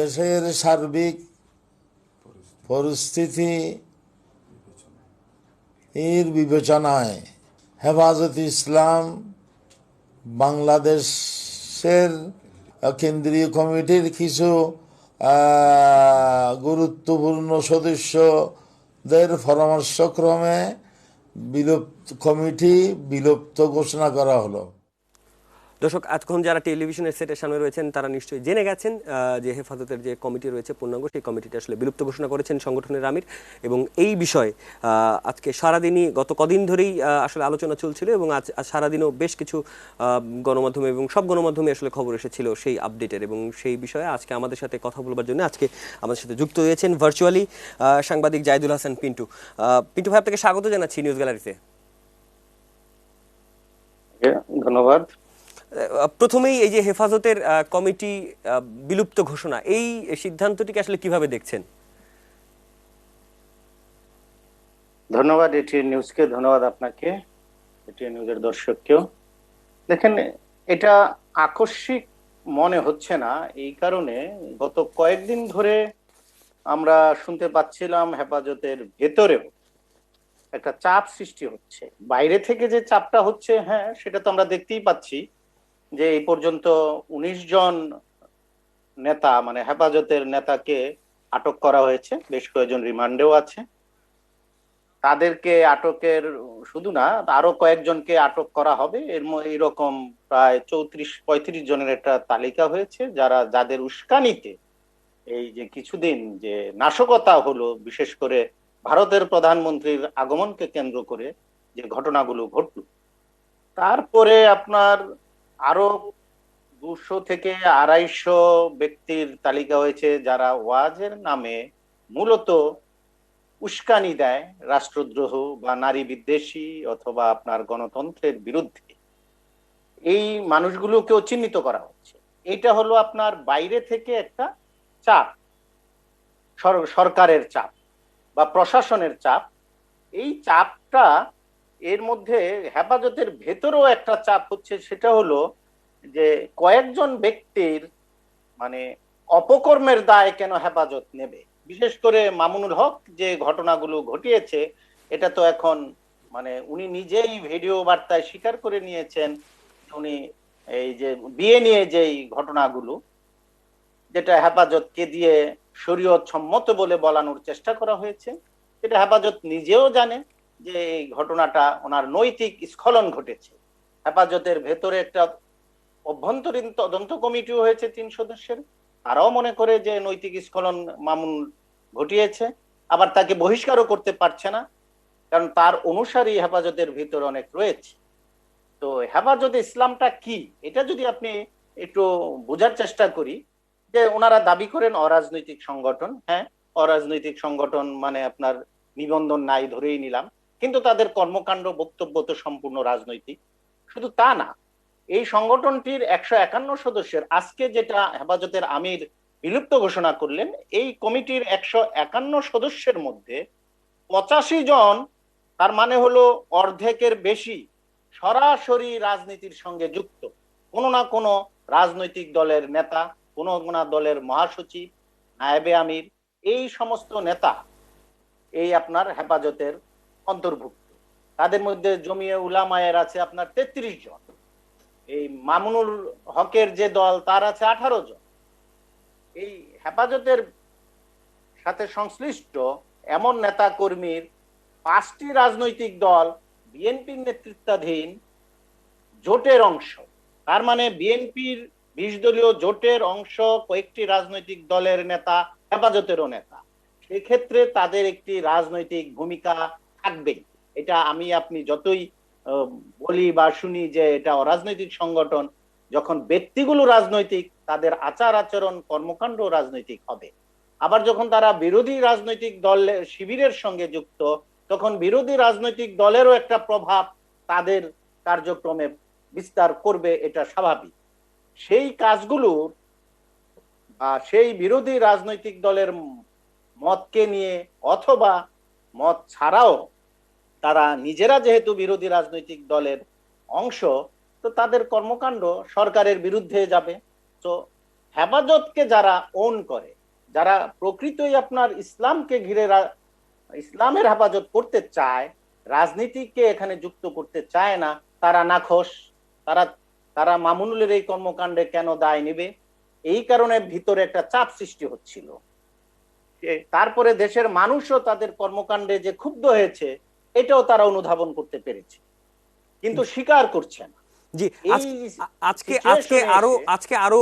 দেশের সার্বিক পরিস্থিতি এর বিবেচনায় হেফাজতে ইসলাম বাংলাদেশের কেন্দ্রীয় কমিটির কিছু গুরুত্বপূর্ণ সদস্যদের পরামর্শক্রমে কমিটি বিলুপ্ত ঘোষণা করা হলো। দর্শক, এতক্ষণ যারা টেলিভিশনের সেটের সামনে রয়েছেন তারা নিশ্চয়ই জেনে গেছেন যে হেফাজতের যে কমিটি রয়েছে পূর্ণাঙ্গ, সেই কমিটিটা আসলে বিলুপ্ত ঘোষণা করেছেন সংগঠনের আমির। এবং এই বিষয়ে আজকে সারাদিনই, গত কদিন ধরেই আসলে আলোচনা চলছিল এবং আজ সারাদিনও বেশ কিছু গণমাধ্যমে এবং সব গণমাধ্যমে আসলে খবর এসেছিল সেই আপডেটের। এবং সেই বিষয়ে আজকে আমাদের সাথে কথা বলবার জন্য আজকে আমাদের সাথে যুক্ত হয়েছেন ভার্চুয়ালি সাংবাদিক জাহিদুল হাসান পিন্টু। পিন্টু ভাই, আপনাকে স্বাগত জানাচ্ছি নিউজ গ্যালারিতে। ধন্যবাদ। প্রথমেই এই যে হেফাজতের কমিটি বিলুপ্ত ঘোষণা, এই সিদ্ধান্তটিকে আসলে কিভাবে দেখছেন? ধন্যবাদ এটিএন নিউজকে, ধন্যবাদ আপনাকে, এটিএন নিউজের দর্শককেও। দেখেন, এটা আকস্মিক মনে হচ্ছে না, এই কারণে গত কয়েকদিন ধরে আমরা শুনতে পাচ্ছিলাম হেফাজতের ভেতরেও একটা চাপ সৃষ্টি হচ্ছে। বাইরে থেকে যে চাপটা হচ্ছে, হ্যাঁ, সেটা তো আমরা দেখতেই পাচ্ছি যে এই পর্যন্ত ১৯ জন নেতা, মানে হেফাজতের নেতাকে আটক করা হয়েছে, বেশ কয়েকজন রিমান্ডেও আছে। তাদেরকে আটকের শুধু না, আরো কয়েকজনকে আটক করা হবে। এরকম প্রায় ৩৪-৩৫ জনের একটা তালিকা হয়েছে, যাদের উস্কানিতে এই যে কিছুদিন যে নাশকতা হলো, বিশেষ করে ভারতের প্রধানমন্ত্রীর আগমনকে কেন্দ্র করে যে ঘটনাগুলো ঘটল, তারপরে আপনার আরো ২০০ থেকে ২৫০ ব্যক্তির তালিকা হয়েছে যারা ওয়াজের নামে মূলত উস্কানি দেয় রাষ্ট্রদ্রোহ বা নারী বিদ্বেষী অথবা আপনার গণতন্ত্রের বিরুদ্ধে। এই মানুষগুলোকেও চিহ্নিত করা হচ্ছে। এটা হলো আপনার বাইরে থেকে একটা চাপ, সরকারের চাপ বা প্রশাসনের চাপ। এই চাপটা, এর মধ্যে হেফাজতের ভেতরেও একটা চাপ হচ্ছে, সেটা হলো যে কয়েকজন ব্যক্তির মানে অপকর্মের দায় কেন হেফাজত নেবে। বিশেষ করে মামুনুল হক যে ঘটনাগুলো ঘটিয়েছে, এটা তো এখন মানে উনি নিজেই ভিডিও বার্তায় স্বীকার করে নিয়েছেন। উনি এই যে বিয়ে নিয়ে যেই ঘটনাগুলো, যেটা হেফাজতকে দিয়ে শরীয়ত সম্মত বলে বলানোর চেষ্টা করা হয়েছে, সেটা হেফাজত নিজেও জানে যে এই ঘটনাটা ওনার নৈতিক স্খলন ঘটেছে। হেফাজতের ভেতরে একটা অভ্যন্তরীণ তদন্ত কমিটিও হয়েছে ৩ সদস্যের, তারাও মনে করে যে নৈতিক স্খলন মামুন ঘটিয়েছে। আবার তাকে বহিষ্কারও করতে পারছে না, কারণ তার অনুসারী হেফাজতের ভিতরে অনেক রয়েছে। তো হেফাজতে ইসলামটা কি, এটা যদি আপনি একটু বোঝার চেষ্টা করি, যে ওনারা দাবি করেন অরাজনৈতিক সংগঠন। হ্যাঁ, অরাজনৈতিক সংগঠন মানে আপনার নিবন্ধন নাই ধরেই নিলাম, কিন্তু তাদের কর্মকাণ্ড বক্তব্য তো সম্পূর্ণ রাজনৈতিক। শুধু তা না, এই সংগঠনটির ১৫১ সদস্যের আজকে যেটা হেফাজতের আমির বিলুপ্ত ঘোষণা করলেন, এই কমিটির ১৫১ সদস্যের মধ্যে ৮৫ জন, তার মানে হলো অর্ধেকের বেশি, সরাসরি রাজনীতির সঙ্গে যুক্ত। কোনো না কোনো রাজনৈতিক দলের নেতা, কোনো না দলের মহাসচিব, নায়েবে আমির, এই সমস্ত নেতা এই আপনার হেফাজতের অন্তর্ভুক্ত। তাদের মধ্যে জমিয়ে উলামায়ের আছে আপনার ৩৩ জন। এই মামুনুল হকের যে দল, তার আছে ১৮ জন। এই হেফাজতের সাথে সংশ্লিষ্ট এমন নেতা কর্মীর ৫টি রাজনৈতিক দল বিএনপির নেতৃত্বাধীন জোটের অংশ। তার মানে বিএনপির ২০ দলীয় জোটের অংশ কয়েকটি রাজনৈতিক দলের নেতা হেফাজতেরও নেতা। সেক্ষেত্রে তাদের একটি রাজনৈতিক ভূমিকা থাকবেই। এটা আমি আপনি যতই বলি বা শুনি যে এটা অরাজনৈতিক সংগঠন, যখন ব্যক্তিগুলো রাজনৈতিক, তাদের আচার আচরণ কর্মকাণ্ড রাজনৈতিক হবে। আবার যখন তারা বিরোধী রাজনৈতিক দল শিবিরের সঙ্গে যুক্ত, তখন বিরোধী রাজনৈতিক দলেরও একটা প্রভাব তাদের কার্যক্রমে বিস্তার করবে, এটা স্বাভাবিক। সেই কাজগুলো বা সেই বিরোধী রাজনৈতিক দলের মতকে নিয়ে অথবা মত ছাড়াও, তারা নিজেরা যেহেতু বিরোধী রাজনৈতিক দলের অংশ, তো তাদের কর্মকাণ্ড সরকারের বিরুদ্ধে যাবে। তো হেফাজতকে যারা ওন করে, যারা প্রকৃতই আপনার ইসলামকে ঘিরে ইসলামের হেফাজত করতে চায়, রাজনীতিকে এখানে যুক্ত করতে চায় না, তারা নাখোশ। তারা তারা মামুনুলের এই কর্মকাণ্ডে কেন দায় নেবে? এই কারণে ভিতরে একটা চাপ সৃষ্টি হচ্ছিল। তারপরে দেশের মানুষও তাদের কর্মকাণ্ডে যে ক্ষুব্ধ হয়েছে, এটাও তারা অনুধাবন করতে পেরেছে, কিন্তু স্বীকার করছে না। জি, আজকে আজকে আরো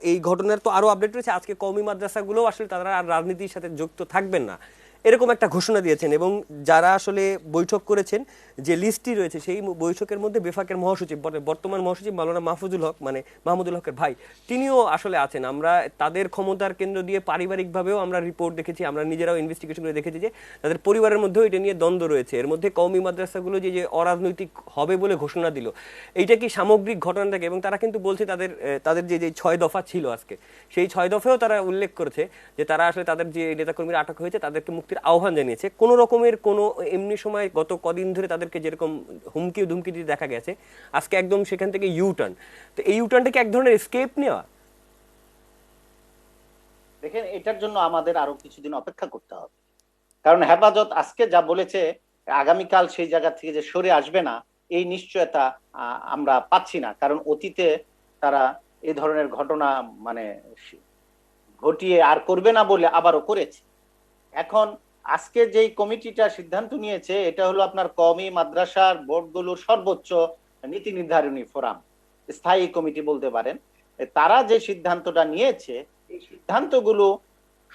এই ঘটনার তো আরো আপডেট রয়েছে। আজকে কওমি মাদ্রাসাগুলো আসলে তারা আর রাজনীতির সাথে যুক্ত থাকবেন না, এরকম একটা ঘোষণা দিয়েছেন। এবং যারা আসলে বৈঠক করেছেন, যে লিস্টটি রয়েছে, সেই বৈঠকের মধ্যে বেফাকের মহাসচিব, বর্তমান মহাসচিব মাওলানা মাহফুজুল হক, মানে মাহমুদুল হকের ভাই, তিনিও আসলে আছেন। আমরা তাদের ক্ষমতার কেন্দ্র দিয়ে পারিবারিকভাবেও আমরা রিপোর্ট দেখেছি, আমরা নিজেরাও ইনভেস্টিগেশন করে দেখেছি যে তাদের পরিবারের মধ্যেও এটা নিয়ে দ্বন্দ্ব রয়েছে। এর মধ্যে কওমি মাদ্রাসাগুলো যে অরাজনৈতিক হবে বলে ঘোষণা দিল, এইটা কি সামগ্রিক ঘটনাটাকে, এবং তারা কিন্তু বলছে তাদের যে 6 দফা ছিল আজকে, সেই 6 দফায়ও তারা উল্লেখ করেছে যে তারা আসলে তাদের যে নেতাকর্মীরা আটক হয়েছে তাদেরকে মুক্তির আহ্বান জানিয়েছে। কোনো রকমের কোনো এমনি সময় গত কদিন ধরে তাদেরকে যেরকম হুমকি ধুমকি দিতে দেখা গেছে, আজকে একদম সেখান থেকে ইউটার্ন। তো এই ইউটার্নটা কি এক ধরনের এসকেপ নেওয়া? দেখেন, এটার জন্য আমাদের আরো কিছুদিন অপেক্ষা করতে হবে, কারণ হেফাজত আজকে যা বলেছে আগামীকাল সেই জায়গা থেকে যে সরে আসবে না, এই নিশ্চয়তা আমরা পাচ্ছি না। কারণ অতীতে তারা এই ধরনের ঘটনা মানে ঘটিয়ে আর করবে না বলে আবারও করেছে। এখন আজকে যেই কমিটিটা সিদ্ধান্ত নিয়েছে, এটা হলো আপনার কওমি মাদ্রাসার বোর্ডগুলোর সর্বোচ্চ নীতি নির্ধারণী ফোরাম, স্থায়ী কমিটি বলতে পারেন। তারা যে সিদ্ধান্তটা নিয়েছে, এই সিদ্ধান্তগুলো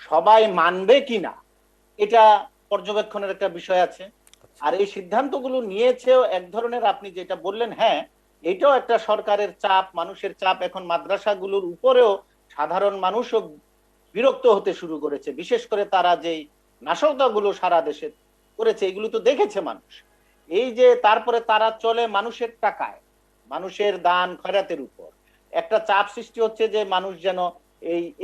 সবাই মানবে কিনা এটা পর্যবেক্ষণের একটা বিষয় আছে। আর এই সিদ্ধান্তগুলো নিয়েছেও এক ধরনের, আপনি যেটা বললেন, হ্যাঁ, এটাও একটা সরকারের চাপ, মানুষের চাপ। এখন মাদ্রাসাগুলোর উপরেও সাধারণ মানুষও বিরক্ত হতে শুরু করেছে, বিশেষ করে তারা যেই নাশকতাগুলো সারা দেশে করেছে, এগুলো তো দেখেছে মানুষ। এই যে তারপরে তারা চলে মানুষের টাকায়, মানুষের দান খয়রাতের উপর। একটা চাপ সৃষ্টি হচ্ছে যে মানুষ যেন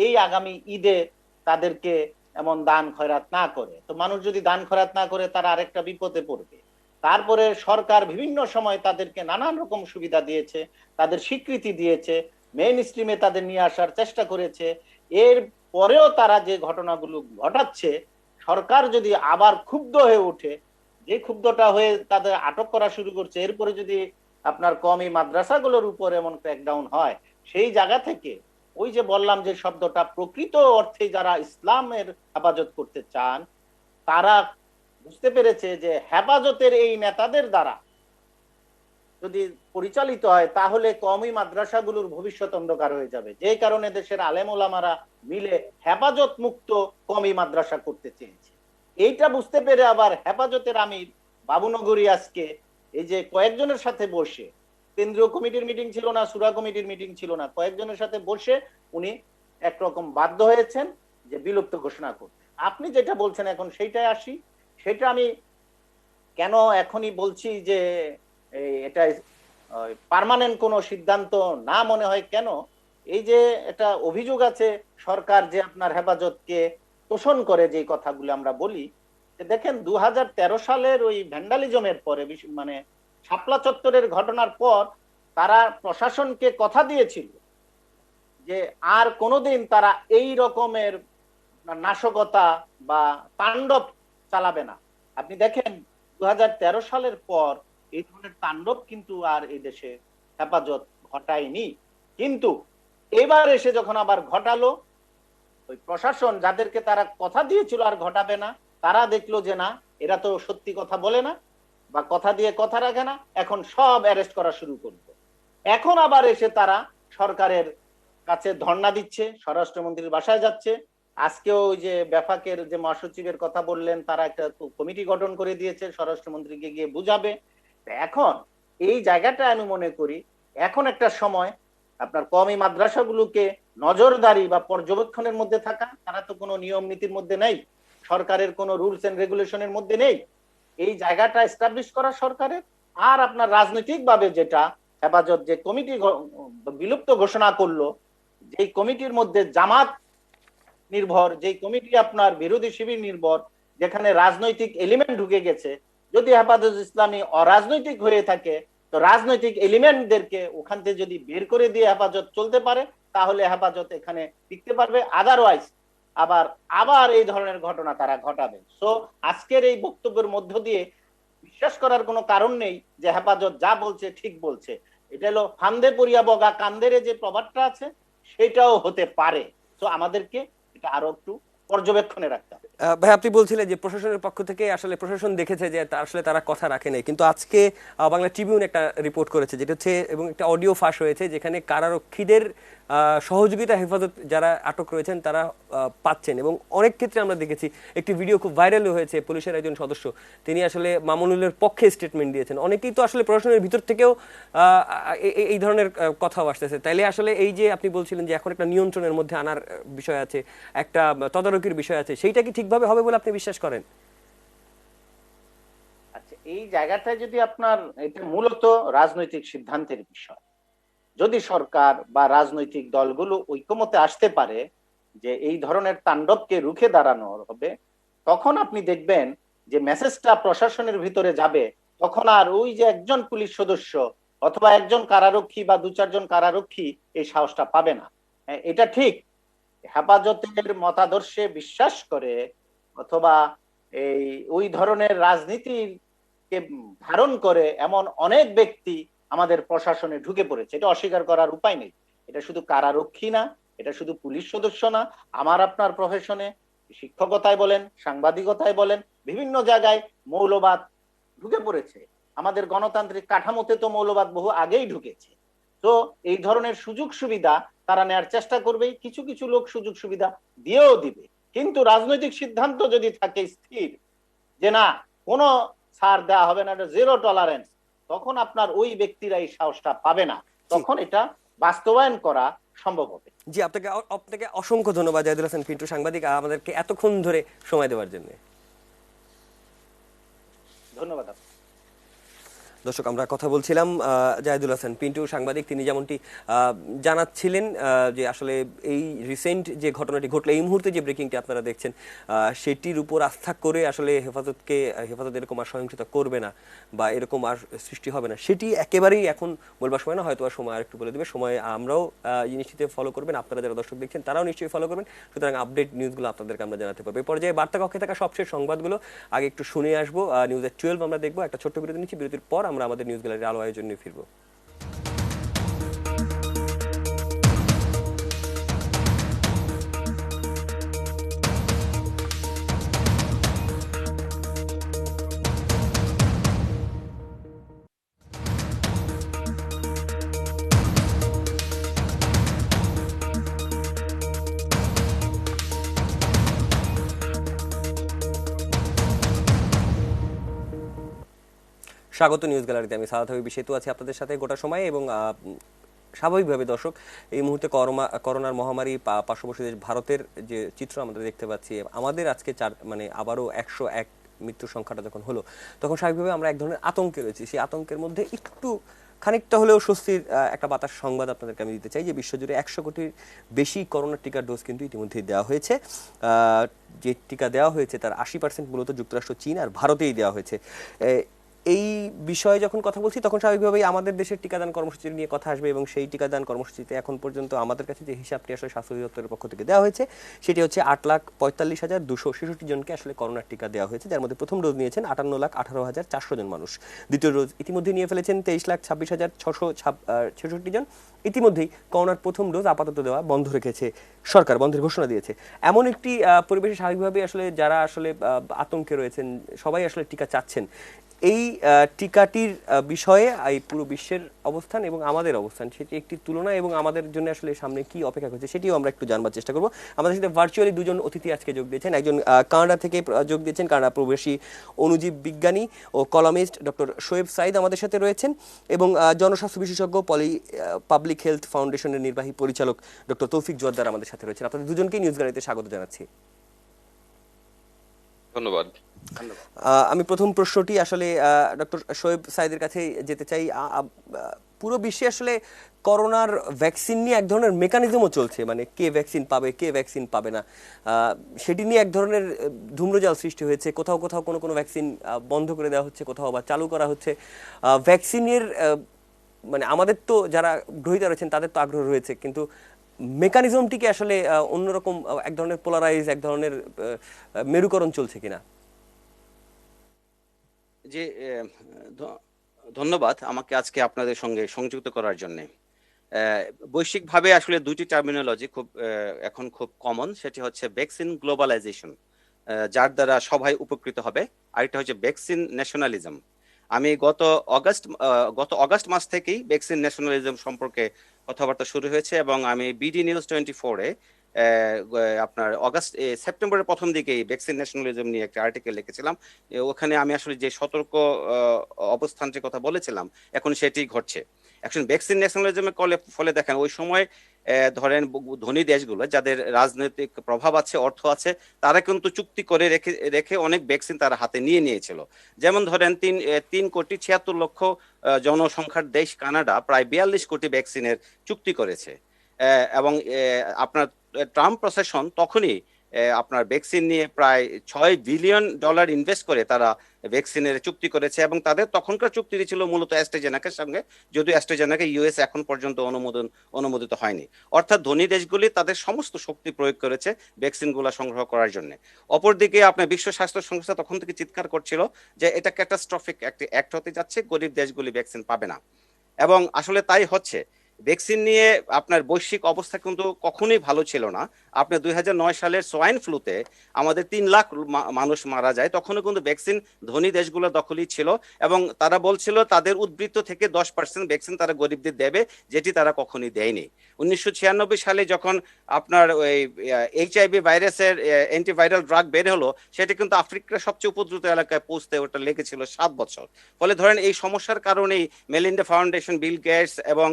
এই আগামী ঈদে তাদেরকে এমন দান খয়রাত না করে। তো মানুষ যদি দান খয়রাত না করে, তারা আরেকটা বিপদে পড়বে। তারপরে সরকার বিভিন্ন সময় তাদেরকে নানান রকম সুবিধা দিয়েছে, তাদের স্বীকৃতি দিয়েছে, মেইন স্ট্রিমে তাদের নিয়ে আসার চেষ্টা করেছে। এর পরেও তারা যে ঘটনাগুলো ঘটাচ্ছে, সরকার যদি আবার ক্ষুব্ধ হয়ে ওঠে, যে ক্ষুব্ধটা হয়ে তাদের আটক করা শুরু করছে, এরপরে যদি আপনার কওমি মাদ্রাসাগুলোর উপর এমন ক্র্যাকডাউন হয়, সেই জায়গা থেকে ওই যে বললাম যে শব্দটা, প্রকৃত অর্থে যারা ইসলামের হেফাজত করতে চান, তারা বুঝতে পেরেছে যে হেফাজতের এই নেতাদের দ্বারা যদি পরিচালিত হয়, তাহলে কওমি মাদ্রাসাগুলোর ভবিষ্যৎ অন্ধকার হয়ে যাবে। যে কারণে দেশের আলেম ওলামারা মিলে হেফাজত মুক্ত কওমি মাদ্রাসা করতে চেয়েছে। এইটা বুঝতে পেরে আবার হেফাজতের আমির বাবুনগরী আজকে এই যে কয়েকজনের সাথে বসে, কেন্দ্রীয় কমিটির মিটিং ছিল না, সূরা কমিটির মিটিং ছিল না, কয়েকজনের সাথে বসে উনি একরকম বাধ্য হয়েছেন যে বিলুপ্ত ঘোষণা করতে। আপনি যেটা বলছেন এখন সেইটাই আসি। সেটা আমি কেন এখনই বলছি যে এটা পার্মানেন্ট কোনো সিদ্ধান্ত না মনে হয় কেন, এই যে একটা অভিযোগ আছে সরকার যে আপনার হেফাজতকে তোষণ করে, যে কথাগুলো আমরা বলি। দেখেন 2013 সালের ওই ভ্যান্ডালিজমের পরে, মানে শাপলা চত্বরের ঘটনার পর, তারা প্রশাসনকে কথা দিয়েছিল যে আর কোনোদিন তারা এই রকমের নাশকতা বা তাণ্ডব চালাবে না। আপনি দেখেন 2013 সালের পর এই ধরনের তাণ্ডব কিন্তু আর এই দেশে হেফাজত ঘটায়নি। কিন্তু এবার এসে যখন আবার ঘটালো, ওই প্রশাসন যাদেরকে তারা কথা দিয়েছিল আর ঘটাবে না, তারা দেখলো যে না, এরা তো সত্যি কথা বলে না বা কথা দিয়ে কথা রাখে না, এখন সব অ্যারেস্ট করা শুরু করবে। এখন আবার এসে তারা সরকারের কাছে ধর্ণা দিচ্ছে, স্বরাষ্ট্রমন্ত্রীর বাসায় যাচ্ছে। আজকেও ওই যে বেফাকের যে মহাসচিবের কথা বললেন, তারা একটা কমিটি গঠন করে দিয়েছে, স্বরাষ্ট্রমন্ত্রীকে গিয়ে বুঝাবে। এখন এই জায়গাটা আমি মনে করি এখন একটা সময় আপনার কওমি মাদ্রাসাগুলোকে নজরদারি বা পর্যবেক্ষণের মধ্যে থাকা, তারা তো কোনো নিয়ম নীতির মধ্যে নেই, সরকারের কোনো রুলস এন্ড রেগুলেশনের মধ্যে নেই, এই জায়গাটা এস্টাবলিশ করা সরকারের। আর আপনার রাজনৈতিক ভাবে যেটা হেফাজত যে কমিটি বিলুপ্ত ঘোষণা করলো, যেই কমিটির মধ্যে জামাত নির্ভর, যেই কমিটি আপনার বিরোধী শিবির নির্ভর, যেখানে রাজনৈতিক এলিমেন্ট ঢুকে গেছে, যদি হেফাজত ইসলামী অরাজনৈতিক হয়ে থাকে, তো রাজনৈতিক এলিমেন্টদেরকে ওখান থেকে যদি বের করে দিয়ে হেফাজত চলতে পারে, তাহলে হেফাজত এখানে টিকতে পারবে, আদারওয়াইজ আবার আবার এই ধরনের ঘটনা তারা ঘটাবে। সো আজকের এই বক্তব্যের মধ্য দিয়ে বিশ্বাস করার কোনো কারণ নেই যে হেফাজত যা বলছে ঠিক বলছে। এটা হলো ফান্দে পড়িয়া বগা কান্দেরে যে প্রবাদটা আছে, সেটাও হতে পারে। তো আমাদেরকে এটা আরো একটু পর্যবেক্ষণে রাখতে হবে। ভাই, আপনি বলছিলেন যে প্রশাসনের পক্ষ থেকে আসলে প্রশাসন দেখেছে যে আসলে তারা কথা রাখে নাই, কিন্তু আজকে বাংলা ট্রিবিউন একটা রিপোর্ট করেছে যেটা হচ্ছে, এবং একটা অডিও ফাঁস হয়েছে যেখানে কারারক্ষীদের সহযোগিতা হেফাজত যারা আটক রয়েছেন তারা পাচ্ছেন। এবং অনেক ক্ষেত্রে আমরা দেখেছি, একটি ভিডিও খুব ভাইরাল হয়েছে, পুলিশের একজন সদস্য তিনি আসলে মামুনুলের পক্ষে স্টেটমেন্ট দিয়েছেন। অনেকেই তো আসলে প্রশাসনের ভিতর থেকেও এই ধরনের কথাও আসতেছে। তাইলে আসলে এই যে আপনি বলছিলেন যে এখন একটা নিয়ন্ত্রণের মধ্যে আনার বিষয় আছে, একটা তদারকির বিষয় আছে, সেইটা কি ঠিকভাবে হবে বলে আপনি বিশ্বাস করেন? আচ্ছা, এই জায়গাটায় যদি আপনার, এটা মূলত রাজনৈতিক সিদ্ধান্তের বিষয়। যদি সরকার বা রাজনৈতিক দলগুলো ঐকমত্যে আসতে পারে যে এই ধরনের তাণ্ডবকে রুখে দাঁড়ানো হবে, তখন আপনি দেখবেন যে মেসেজটা প্রশাসনের ভিতরে যাবে। তখন আর ওই যে একজন পুলিশ সদস্য অথবা একজন কারারক্ষী বা দু চারজন কারারক্ষী এই সাহসটা পাবে না। এটা ঠিক, হেফাজতের মতাদর্শে বিশ্বাস করে অথবা এই ওই ধরনের রাজনীতিকে ধারণ করে এমন অনেক ব্যক্তি আমাদের প্রশাসনে ঢুকে পড়েছে, এটা অস্বীকার করার উপায় নেই। এটা শুধু কারারক্ষী না, এটা শুধু পুলিশ সদস্য না, আমার আপনার প্রফেশনে শিক্ষকতায় বলেন, সাংবাদিকতায় বলেন, বিভিন্ন জায়গায় মৌলবাদ ঢুকে পড়েছে। আমাদের গণতান্ত্রিক কাঠামোতে তো মৌলবাদ বহু আগেই ঢুকেছে। তো এই ধরনের সুযোগ সুবিধা তারা নেওয়ার চেষ্টা করবেই, কিছু কিছু লোক সুযোগ সুবিধা দিয়েও দিবে। কিন্তু রাজনৈতিক সিদ্ধান্ত যদি থাকে স্থির যে না, কোনো ছাড় দেওয়া হবে না, জিরো টলারেন্স, তখন আপনার ওই ব্যক্তিরা এই সাহসটা পাবে না, তখন এটা বাস্তবায়ন করা সম্ভব হবে। জি, আপনাকে আপনাকে অসংখ্য ধন্যবাদ জাহিদুল হাসান পিন্টু, সাংবাদিক, আমাদেরকে এতক্ষণ ধরে সময় দেওয়ার জন্য। ধন্যবাদ। দর্শক, আমরা কথা বলছিলাম জাহিদুল হাসান পিন্টু, সাংবাদিক। তিনি যেমনটি জানাচ্ছিলেন যে আসলে এই রিসেন্ট যে ঘটনাটি ঘটলো, এই মুহূর্তে যে ব্রেকিংটি আপনারা দেখছেন, সেটির উপর আস্থা করে আসলে হেফাজত এরকম আর সহিংসতা করবে না বা এরকম আর সৃষ্টি হবে না, সেটি একেবারেই এখন বলবার সময় না। হয়তো আর সময় আর একটু বলে দেবে, সময় আমরাও জিনিসটিতে ফলো করবেন, আপনারা যারা দর্শক দেখছেন তারাও নিশ্চয়ই ফলো করবেন। সুতরাং আপডেট নিউজগুলো আপনাদেরকে আমরা জানাতে পারবো। এই পর্যায়ে বার্তা কক্ষে থাকা সবশেষ সংবাদগুলো আগে একটু শুনে আসবো। নিউজের 12 আমরা দেখবো, একটা ছোট্ট বিরতি নিচ্ছি, বিরতির পর আমরা আমাদের নিউজ গ্যালারির আলো আয়োজন নিয়ে ফিরবো। স্বাগত নিউজ গ্যালারিতে। আমি সাদাত হাবিব সেতু আছি আপনাদের সাথে গোটা সময়। এবং স্বাভাবিকভাবে দর্শক, এই মুহূর্তে করোনার মহামারী পার্শ্ববর্তী দেশ ভারতের যে চিত্র আমরা দেখতে পাচ্ছি, আমাদের আজকে আবারও 101 মৃত্যুর সংখ্যাটা যখন হলো, তখন স্বাভাবিকভাবে আমরা এক ধরনের আতঙ্কে রয়েছি। সেই আতঙ্কের মধ্যে একটু খানিকটা হলেও স্বস্তির একটা বাতাস সংবাদ আপনাদেরকে আমি দিতে চাই যে বিশ্বজুড়ে 100 কোটির বেশি করোনার টিকার ডোজ কিন্তু ইতিমধ্যেই দেওয়া হয়েছে। যে টিকা দেওয়া হয়েছে তার 80% মূলত যুক্তরাষ্ট্র, চীন আর ভারতেই দেওয়া হয়েছে। এই বিষয়ে যখন কথা বলছি তখন স্বাভাবিকভাবেই আমাদের দেশের টিকাদান কর্মসূচি নিয়ে কথা আসবে। এবং সেই টিকাদান কর্মসূচিতে এখন পর্যন্ত আমাদের কাছে যে হিসাবটি আসলে স্বাস্থ্য অধিদপ্তরের পক্ষ থেকে দেওয়া হয়েছে, সেটি হচ্ছে 8,45,266 জনকে আসলে করোনার টিকা দেওয়া হয়েছে, যার মধ্যে প্রথম ডোজ নিয়েছেন 58,18,400 জন মানুষ। দ্বিতীয় ডোজ ইতিমধ্যে নিয়ে ফেলেছেন 23,26,666 জন। ইতিমধ্যেই করোনার প্রথম ডোজ আপাতত দেওয়া বন্ধ রেখেছে সরকার, বন্ধের ঘোষণা দিয়েছে। এমন একটি পরিবেশে স্বাভাবিকভাবে আসলে যারা আসলে আতঙ্কে রয়েছেন, সবাই আসলে টিকা চাচ্ছেন। এই টিকাটির বিষয়ে এই পুরো বিশ্বের অবস্থান এবং আমাদের অবস্থান, সেটি একটি তুলনা, এবং আমাদের জন্য আসলে সামনে কি অপেক্ষা করছে সেটিও আমরা একটু জানবার চেষ্টা করব। আমাদের সাথে ভার্চুয়ালি দুজন অতিথি আজকে যোগ দিয়েছেন। একজন কানাডা থেকে যোগ দিয়েছেন, কানাডা প্রবাসী অণুজীব বিজ্ঞানী ও কলামিস্ট ডক্টর শোয়েব সাইদ আমাদের সাথে রয়েছেন, এবং জনস্বাস্থ্য বিশেষজ্ঞ পাবলিক হেলথ ফাউন্ডেশনের নির্বাহী পরিচালক ডক্টর তৌফিক জোয়ারদার আমাদের সাথে রয়েছেন। আপনাদের দুজনকেই নিউজ গ্যালারিতে স্বাগত জানাচ্ছি। ধন্যবাদ। আমি প্রথম প্রশ্নটি আসলে ডক্টর শোয়েব সাইদের কাছে যেতে চাই। পুরো বিশ্বে আসলে করোনার ভ্যাকসিন নিয়ে এক ধরনের মেকানিজমও চলছে, মানে কে ভ্যাকসিন পাবে কে ভ্যাকসিন পাবে না, সেটি নিয়ে এক ধরনের ধূম্রজাল সৃষ্টি হয়েছে। কোথাও কোথাও কোনো ভ্যাকসিন বন্ধ করে দেওয়া হচ্ছে, কোথাও আবার চালু করা হচ্ছে। ভ্যাকসিনের আমাদের তো যারা গ্রহীতা রয়েছেন তাদের তো আগ্রহ রয়েছে, কিন্তু মেকানিজমটিকে আসলে অন্যরকম এক ধরনের পোলারাইজ, এক ধরনের মেরুকরণ চলছে কিনা? যে ধন্যবাদ আমাকে আজকে আপনাদের সঙ্গে সংযুক্ত করার জন্য। বৈশ্বিকভাবে আসলে দুটি টার্মিনোলজি খুব এখন খুব কমন, সেটি হচ্ছে ভ্যাকসিন গ্লোবালাইজেশন, যার দ্বারা সবাই উপকৃত হবে, আরেকটা হচ্ছে ভ্যাকসিন ন্যাশনালিজম। আমি গত অগাস্ট মাস থেকেই ভ্যাকসিন ন্যাশনালিজম সম্পর্কে কথাবার্তা শুরু হয়েছে, এবং আমি বিডি নিউজ 24-এ আপনার সেপ্টেম্বরের প্রথম দিকে ভ্যাকসিন ন্যাশনালিজম নিয়ে একটা আর্টিকেল লিখেছিলাম। ওখানে আমি আসলে যে সতর্ক অবস্থানটির কথা বলেছিলাম এখন সেটি ঘটছে। এখন ভ্যাকসিন ন্যাশনালিজমের ফলে দেখেন ওই সময় ধরেন ধনী দেশগুলো যাদের রাজনৈতিক প্রভাব আছে, অর্থ আছে, তারা কিন্তু চুক্তি করে রেখে অনেক ভ্যাকসিন তারা হাতে নিয়েছিল। যেমন ধরেন 3,76,00,000 জনসংখ্যার দেশ কানাডা প্রায় 42 কোটি ভ্যাকসিনের চুক্তি করেছে। এবং আপনার ট্রাম্প প্রশাসন তখনই আপনার ভ্যাকসিন নিয়ে প্রায় $6 বিলিয়ন ইনভেস্ট করে তারা ভ্যাকসিনের চুক্তি করেছে, এবং তাদের তখনকার চুক্তিটি ছিল মূলত অ্যাস্ট্রাজেনেকার সঙ্গে, যদিও অ্যাস্ট্রাজেনেকা ইউএস এখন পর্যন্ত অনুমোদিত হয়নি। অর্থাৎ ধনী দেশগুলি তাদের সমস্ত শক্তি প্রয়োগ করেছে ভ্যাকসিনগুলো সংগ্রহ করার জন্য। অপরদিকে আপনার বিশ্ব স্বাস্থ্য সংস্থা তখন থেকে চিৎকার করছিল যে এটা ক্যাটাস্ট্রফিক একটি অ্যাক্ট হতে যাচ্ছে, গরিব দেশগুলি ভ্যাকসিন পাবে না, এবং আসলে তাই হচ্ছে। ভ্যাকসিন নিয়ে আপনার বৈশ্বিক অবস্থা কিন্তু কখনোই ভালো ছিল না। আপনি 2009 সালের সোয়াইন ফ্লুতে আমাদের 3 লাখ মানুষ মারা যায়, তখনও কিন্তু ভ্যাকসিন ধনী দেশগুলো দখলই ছিল, এবং তারা বলছিল তাদের উদ্বৃত্ত থেকে 10% ভ্যাকসিন তারা গরিবদের দেবে, যেটি তারা কখনোই দেয়নি। 1996 সালে যখন আপনার ওই HIV ভাইরাসের অ্যান্টিভাইরাল ড্রাগ বের হলো, সেটা কিন্তু আফ্রিকার সবচেয়ে উপদ্রুত এলাকায় পৌঁছতে ওটা লেগেছিল 7 বছর। ফলে ধরেন এই সমস্যার কারণেই মেলিন্ডা ফাউন্ডেশন, বিল গেটস এবং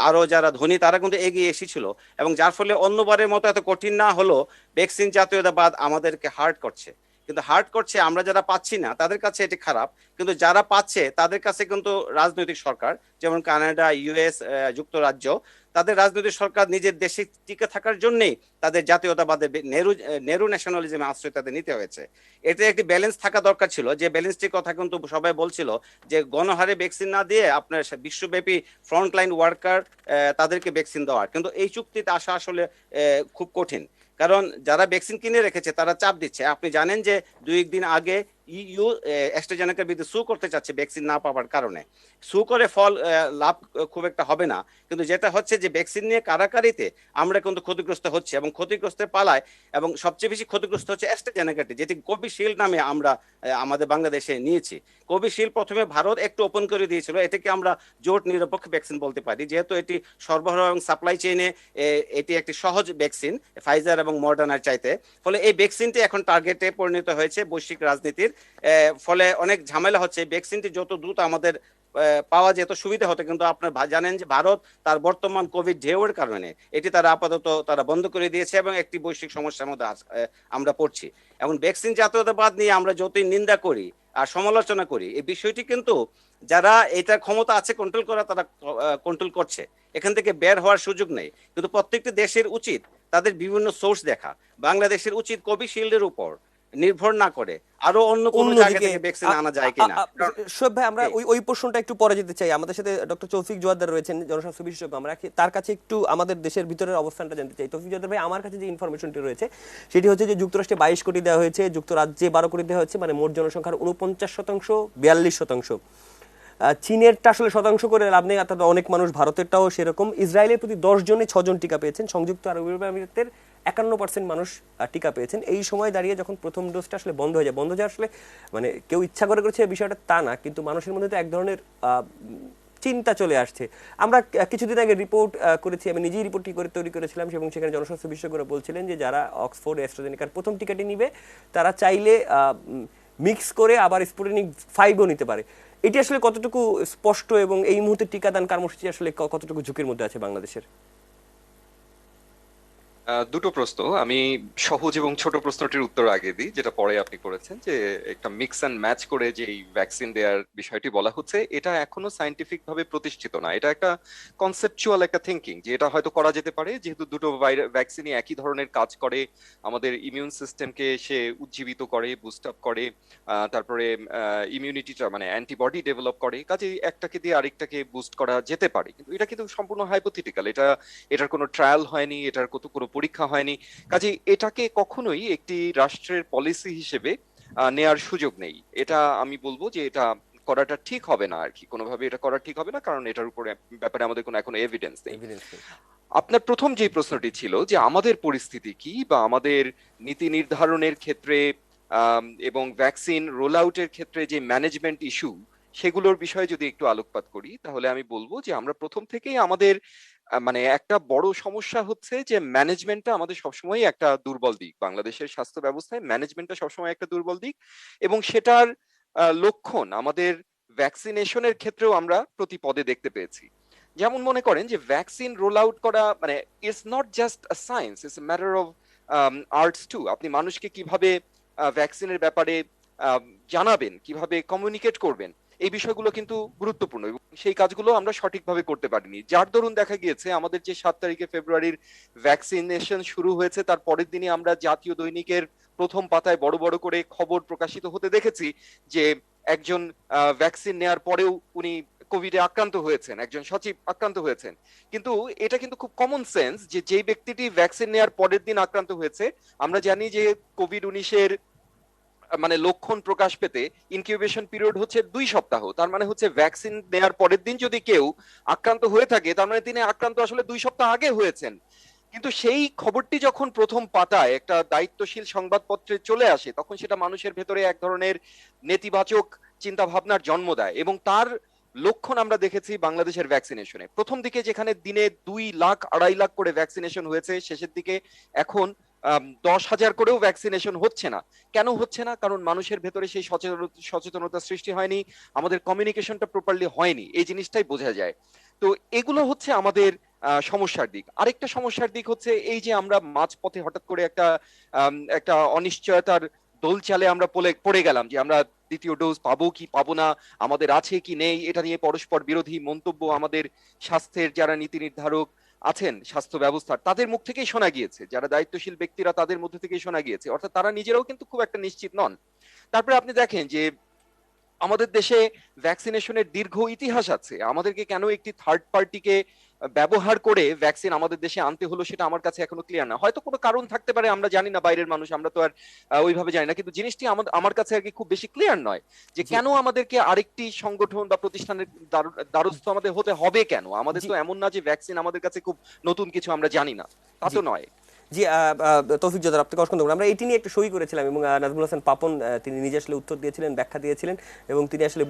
আরো যারা ধনী তারা কিন্তু এগিয়ে এসেছিল, এবং যার ফলে অন্যবারের মতো এত কঠিন না হলো ভ্যাকসিন জাতীয়তাবাদ আমাদেরকে হার্ট করছে। কিন্তু হার্ট করছে আমরা যারা পাচ্ছি না তাদের কাছে এটি খারাপ, কিন্তু যারা পাচ্ছে তাদের কাছে কিন্তু রাজনৈতিক সরকার, যেমন কানাডা, ইউএস, যুক্তরাজ্য, তাদের রাজনৈতিক সরকার নিজের দেশে টিকে থাকার জন্যই তাদের জাতীয়তাবাদের নেরু ন্যাশনালিজমে আশ্রয় তাদের নিতে হয়েছে। এটা একটি ব্যালেন্স থাকা দরকার ছিল, যে ব্যালেন্সটির কথা কিন্তু সবাই বলছিল যে গণহারে ভ্যাকসিন না দিয়ে আপনার বিশ্বব্যাপী ফ্রন্টলাইন ওয়ার্কার তাদেরকে ভ্যাকসিন দেওয়ার, কিন্তু এই চুক্তিতে আসা আসলে খুব কঠিন, কারণ যারা ভ্যাকসিন কিনে রেখেছে তারা চাপ দিচ্ছে। আপনি জানেন যে 2 দিন আগে ইউ অ্যাস্ট্রাজেনেকার বিরুদ্ধে সু করতে চাচ্ছে ভ্যাকসিন না পাওয়ার কারণে। সু করে লাভ খুব একটা হবে না, কিন্তু যেটা হচ্ছে যে ভ্যাকসিন নিয়ে কারাকারিতে আমরা কিন্তু ক্ষতিগ্রস্ত হচ্ছে, এবং ক্ষতিগ্রস্তের পালায়, এবং সবচেয়ে বেশি ক্ষতিগ্রস্ত হচ্ছে অ্যাস্ট্রাজেনেকাটি, যেটি কোভিশিল্ড নামে আমরা আমাদের বাংলাদেশে নিয়েছি। কোভিশিল্ড প্রথমে ভারত একটু ওপেন করে দিয়েছিল, এটাকে আমরা জোট নিরপেক্ষ ভ্যাকসিন বলতে পারি, যেহেতু এটি সরবরাহ এবং সাপ্লাই চেইনে এটি একটি সহজ ভ্যাকসিন ফাইজার এবং মডার্নার চাইতে। ফলে এই ভ্যাকসিনটি এখন টার্গেটে পরিণত হয়েছে বৈশ্বিক রাজনীতির। ফলে অনেক ঝামেলা হচ্ছে। ভ্যাকসিনটি যত দ্রুত আমাদের পাওয়া যেত সুবিধা হতো, কিন্তু আপনার জানেন যে ভারত তার বর্তমান কোভিড ঢেউয়ের কারণে এটি তারা আপাতত বন্ধ করে দিয়েছে, এবং একটি বৈশ্বিক সমস্যার মধ্যে আমরা পড়ছি। এখন ভ্যাকসিন জাতীয়তাবাদ নিয়ে আমরা যতই নিন্দা করি আর সমালোচনা করি, এই বিষয়টি কিন্তু যারা এটার ক্ষমতা আছে কন্ট্রোল করা, তারা কন্ট্রোল করছে, এখান থেকে বের হওয়ার সুযোগ নেই। কিন্তু প্রত্যেকটি দেশের উচিত তাদের বিভিন্ন সোর্স দেখা। বাংলাদেশের উচিত কোভিশিল্ডের উপর নির্ভর না করে আরো অন্য কোন জায়গা থেকে ভ্যাকসিন আনা যায় কিনা। শোয়েব ভাই, আমরা ওই প্রশ্নটা একটু পরে যেতে চাই। আমাদের সাথে ডক্টর তৌফিক জোয়াদ্দার রয়েছেন, জনস্বাস্থ্য বিশেষজ্ঞ। আমরা তার কাছে একটু আমাদের দেশের ভিতরের অবস্থানটা জানতে চাই। তৌফিক জোয়াদ্দার ভাই, আমার কাছে যে ইনফরমেশনটি রয়েছে সেটি হচ্ছে যে যুক্তরাষ্ট্রে 22 কোটি দেওয়া হয়েছে, যুক্তরাজ্যে 12 কোটি দেওয়া হয়েছে, মানে মোট জনসংখ্যার 49%, 42%। চীনেরটা আসলে শতাংশ করে লাভ নেই, অর্থাৎ অনেক মানুষ, ভারতেরটাও সেরকম। ইসরায়েলের প্রতি 10 জনে 6 জন টিকা পেয়েছেন। সংযুক্ত আরব আমিরাতের 51% মানুষ টিকা পেয়েছেন। এই সময় দাঁড়িয়ে যখন প্রথম ডোজটা আসলে বন্ধ হয়ে যায় আসলে মানে কেউ ইচ্ছা করে করেছে বিষয়টা তা না, কিন্তু মানুষের মধ্যে তো এক ধরনের চিন্তা চলে আসছে। আমরা কিছুদিন আগে রিপোর্ট করেছি, আমি নিজেই রিপোর্টটি করে তৈরি করেছিলাম, এবং সেখানে জনস্বাস্থ্য বিশেষজ্ঞরা বলছিলেন যে যারা অক্সফোর্ড অ্যাস্ট্রাজেনেকার প্রথম টিকাটি নিবে তারা চাইলে মিক্স করে আবার স্পুটনিক 5ও নিতে পারে। এটি আসলে কতটুকু স্পষ্ট, এবং এই মুহূর্তে টিকাদান কর্মসূচি আসলে কতটুকু ঝুঁকির মধ্যে আছে বাংলাদেশের? দুটো প্রশ্ন। আমি সহজ এবং ছোট প্রশ্নটির উত্তর আগে দিই, যেটা পরে আপনি করেছেন, যে একটা মিক্স অ্যান্ড ম্যাচ করে যে এই ভ্যাকসিন দেওয়ার বিষয়টি বলা হচ্ছে, এটা এখনো সায়েন্টিফিক ভাবে প্রতিষ্ঠিত না। এটা একটা কনসেপচুয়াল একটা থিঙ্কিং, যে এটা হয়তো করা যেতে পারে, যেহেতু দুটো ভ্যাকসিনই একই ধরনের কাজ করে, আমাদের ইমিউন সিস্টেমকে সে উজ্জীবিত করে, বুস্ট আপ করে, তারপরে ইমিউনিটিটা মানে অ্যান্টিবডি ডেভেলপ করে, কাজেই একটাকে দিয়ে আরেকটাকে বুস্ট করা যেতে পারে। কিন্তু এটা কিন্তু সম্পূর্ণ হাইপোথেটিক্যাল, এটার কোনো ট্রায়াল হয়নি, এটার কোনো পরীক্ষা হয়নি। কাজেই এটাকে কখনোই একটি রাষ্ট্রের পলিসি হিসেবে নেয়ার সুযোগ নেই। এটা আমি বলবো যে এটা করাটা ঠিক হবে না আর কি, কোনোভাবে এটা করা ঠিক হবে না, কারণ এটার উপরে ব্যাপারে আমাদের কোনো এখনো এভিডেন্স নেই। এভিডেন্স নেই। আপনার প্রথম যে প্রশ্নটি ছিল যে আমাদের পরিস্থিতি কি, বা আমাদের নীতি নির্ধারণের ক্ষেত্রে এবং ভ্যাকসিন রোল আউটের ক্ষেত্রে যে ম্যানেজমেন্ট ইস্যু, সেগুলোর বিষয়ে যদি একটু আলোকপাত করি, তাহলে আমি বলবো যে আমরা প্রথম থেকেই আমাদের মানে একটা বড় সমস্যা হচ্ছে যে ম্যানেজমেন্টটা আমাদের সবসময় একটা দুর্বল দিক। বাংলাদেশের স্বাস্থ্য ব্যবস্থায় ম্যানেজমেন্টটা সবসময় একটা দুর্বল দিক, এবং সেটার লক্ষণ আমাদের ভ্যাকসিনেশনের ক্ষেত্রেও আমরা প্রতি পদে দেখতে পেয়েছি। যেমন মনে করেন যে ভ্যাকসিন রোল আউট করা মানে it's not just a science, it's a matter of arts too. আপনি মানুষকে কিভাবে ভ্যাকসিনের ব্যাপারে আম, জানাবেন, কিভাবে কমিউনিকেট করবেন, এই বিষয়গুলো কিন্তু গুরুত্বপূর্ণ, এবং সেই কাজগুলো আমরা সঠিকভাবে করতে পারিনি। যার দরুন দেখা গিয়েছে আমাদের যে 7 তারিখে ফেব্রুয়ারির ভ্যাকসিনেশন শুরু হয়েছে, তার পরের দিনই আমরা জাতীয় দৈনিকের প্রথম পাতায় বড় বড় করে খবর প্রকাশিত হতে দেখেছি যে একজন ভ্যাকসিন নেয়ার পরেও উনি কোভিডে আক্রান্ত হয়েছেন, একজন সচিব আক্রান্ত হয়েছেন। কিন্তু এটা কিন্তু খুব কমন সেন্স যে যেই ব্যক্তিটি ভ্যাকসিন নেয়ার পরের দিন আক্রান্ত হয়েছে, আমরা জানি যে কোভিড-19 মানে লক্ষণ প্রকাশ পেতে ইনকিউবেশন পিরিয়ড হচ্ছে 2 সপ্তাহ। তার মানে হচ্ছে ভ্যাকসিন নেয়ার পরের দিন যদি কেউ আক্রান্ত হয়ে থাকে, তার মানে তিনি আক্রান্ত আসলে 2 সপ্তাহ আগে হয়েছেন। কিন্তু সেই খবরটি যখন প্রথম পাতায় একটা দায়িত্বশীল সংবাদপত্রে চলে আসে, তখন সেটা মানুষের ভেতরে এক ধরনের নেতিবাচক চিন্তা ভাবনার জন্ম দেয়, এবং তার লক্ষণ আমরা দেখেছি বাংলাদেশের ভ্যাকসিনেশনে। প্রথম দিকে যেখানে দিনে 2 লাখ 2.5 লাখ করে ভ্যাকসিনেশন হয়েছে, শেষের দিকে এখন 10,000 করেও ভ্যাকসিনেশন হচ্ছে না। কেন হচ্ছে না? কারণ মানুষের ভেতরে সেই সচেতনতা সৃষ্টি হয়নি, আমাদের কমিউনিকেশনটা প্রপারলি হয়নি, এই জিনিসটাই বোঝা যায়। তো এগুলো হচ্ছে আমাদের সমস্যার দিক। আরেকটা সমস্যার দিক হচ্ছে এই যে আমরা মাঝপথে হঠাৎ করে একটা অনিশ্চয়তার দোলচালে আমরা পড়ে গেলাম, যে আমরা দ্বিতীয় ডোজ পাবো কি পাবো না, আমাদের আছে কি নেই, এটা নিয়ে পরস্পর বিরোধী মন্তব্য আমাদের স্বাস্থ্যের যারা নীতি নির্ধারক আছেন স্বাস্থ্য ব্যবস্থার, তাদের মুখ থেকেই শোনা গিয়েছে, যারা দায়িত্বশীল ব্যক্তিরা তাদের মধ্যে থেকেই শোনা গিয়েছে, অর্থাৎ তারা নিজেরাও কিন্তু খুব একটা নিশ্চিত নন। তারপরে আপনি দেখেন যে আমাদের দেশে ভ্যাকসিনেশনের দীর্ঘ ইতিহাস আছে। আমাদেরকে কেন একটি থার্ড পার্টিকে ব্যবহার করে ভ্যাকসিন আমাদের দেশে আনতে হলো, সেটা আমার কাছে এখনো ক্লিয়ার না। হয়তো কোনো কারণ থাকতে পারে, আমরা জানি না, বাইরের মানুষ, আমরা তো আর ওইভাবে জানি না। কিন্তু জিনিসটি আমার কাছে আর কি খুব বেশি ক্লিয়ার নয়, যে কেন আমাদেরকে আরেকটি সংগঠন বা প্রতিষ্ঠানের দ্বারস্থ আমাদের হতে হবে। কেন আমাদের তো এমন না যে ভ্যাকসিন আমাদের কাছে খুব নতুন কিছু, আমরা জানি না, তা তো নয়। জি, তৌফিক জোদার, আপনাকে অসংখ্য ধন্যবাদ। আমরা এটি নিয়ে একটা সই করেছিলাম, এবং নাজমুল হাসান পাপন তিনি নিজে আসলে উত্তর দিয়েছিলেন, ব্যাখ্যা দিয়েছিলেন, এবং তিনি আসলে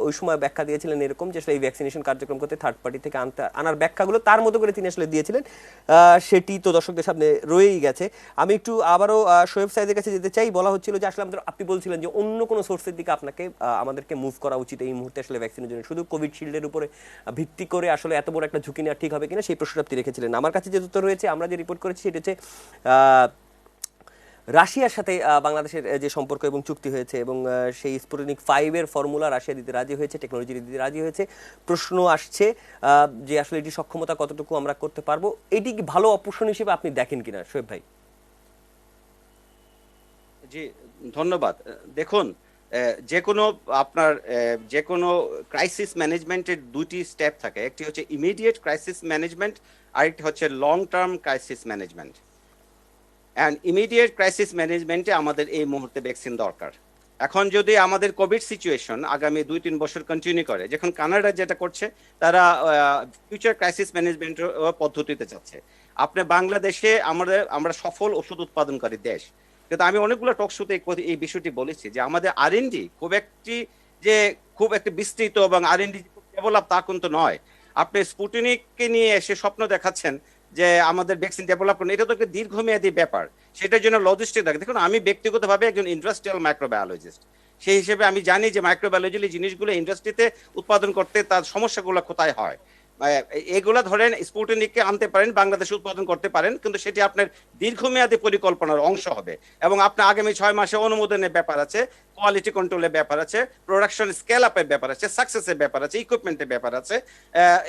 ওই সময় ব্যাখ্যা দিয়েছিলেন এরকম যে আসলে এই ভ্যাকসিনেশন কার্যক্রম করতে থার্ড পার্টি থেকে আনার ব্যাখ্যাগুলো তার মতো করে তিনি আসলে দিয়েছিলেন। সেটি তো দর্শকদের সামনে রয়েই গেছে। আমি একটু আবারও শোয়েব সাইদের কাছে যেতে চাই। বলা হচ্ছিল যে আসলে আপনি বলছিলেন যে অন্য কোনো সোর্সের দিকে আমাদেরকে মুভ করা উচিত এই মুহূর্তে আসলে ভ্যাকসিনের জন্য, শুধু কোভিড শিল্ডের উপরে ভিত্তি করে আসলে এত বড় একটা ঝুঁকি নেওয়া ঠিক হবে কিনা, সেই প্রশ্নটা আপনি রেখেছিলেন। আমার কাছে যে উত্তর রয়েছে, আমরা যে রিপোর্ট করেছি, সেটা হচ্ছে রাশিয়ার সাথে বাংলাদেশের যে সম্পর্ক এবং চুক্তি হয়েছে, এবং সেই স্পুটনিক 5 এর ফর্মুলা রাশিয়া দিতে রাজি হয়েছে, টেকনোলজি দিতে রাজি হয়েছে। প্রশ্ন আসছে যে আসলে এটি সক্ষমতা কতটুকু আমরা করতে পারবো, এটি কি ভালো অপশন হিসেবে আপনি দেখেন কিনা শোয়েব ভাই? জি, ধন্যবাদ। দেখুন, যে কোনো ক্রাইসিস ম্যানেজমেন্টের 2টি স্টেপ থাকে। একটি হচ্ছে ইমিডিয়েট ক্রাইসিস ম্যানেজমেন্ট, আরেকটি হচ্ছে long term crisis management. And immediate crisis ম্যানেজমেন্টে আমাদের এই মুহূর্তে ভ্যাকসিন দরকার। এখন যদি আমাদের কোভিড সিচুয়েশন আগামী 2-3 বছর কন্টিনিউ করে, যখন কানাডা যেটা করছে, তারা ফিউচার ক্রাইসিস ম্যানেজমেন্ট পদ্ধতিতে যাচ্ছে। আপনি বাংলাদেশে আমরা সফল ওষুধ উৎপাদনকারী দেশ, কিন্তু আমি অনেকগুলো টক শোতে এই বিষয়টি বলেছি যে আমাদের আরএনডি খুব একটি বিস্তৃত, এবং আরএনডি ডেভেলপ তা কিন্তু নয়। আপনি স্পুটনিককে নিয়ে এসে স্বপ্ন দেখাচ্ছেন যে আমাদের ভ্যাকসিন ডেভেলপ করুন, এটা তো একটা দীর্ঘমেয়াদী ব্যাপার। সেটার জন্য লজিস্টিক থাকে। দেখুন, আমি ব্যক্তিগতভাবে একজন ইন্ডাস্ট্রিয়াল মাইক্রোবায়োলজিস্ট, সেই হিসেবে আমি জানি যে মাইক্রোবায়োলজি জিনিসগুলো ইন্ডাস্ট্রিতে উৎপাদন করতে তার সমস্যাগুলো কোথায় হয়। এগুলা ধরেন স্পুটনিককে আনতে পারেন, বাংলাদেশে উৎপাদন করতে পারেন, কিন্তু সেটি আপনার দীর্ঘমেয়াদী পরিকল্পনার অংশ হবে এবং আপনার আগামী 6 মাসে অনুমোদনের ব্যাপার আছে, কোয়ালিটি কন্ট্রোলের ব্যাপার আছে, প্রোডাকশন স্কেল আপের ব্যাপার আছে, সাকসেসের ব্যাপার আছে, ইকুইপমেন্টের ব্যাপার আছে,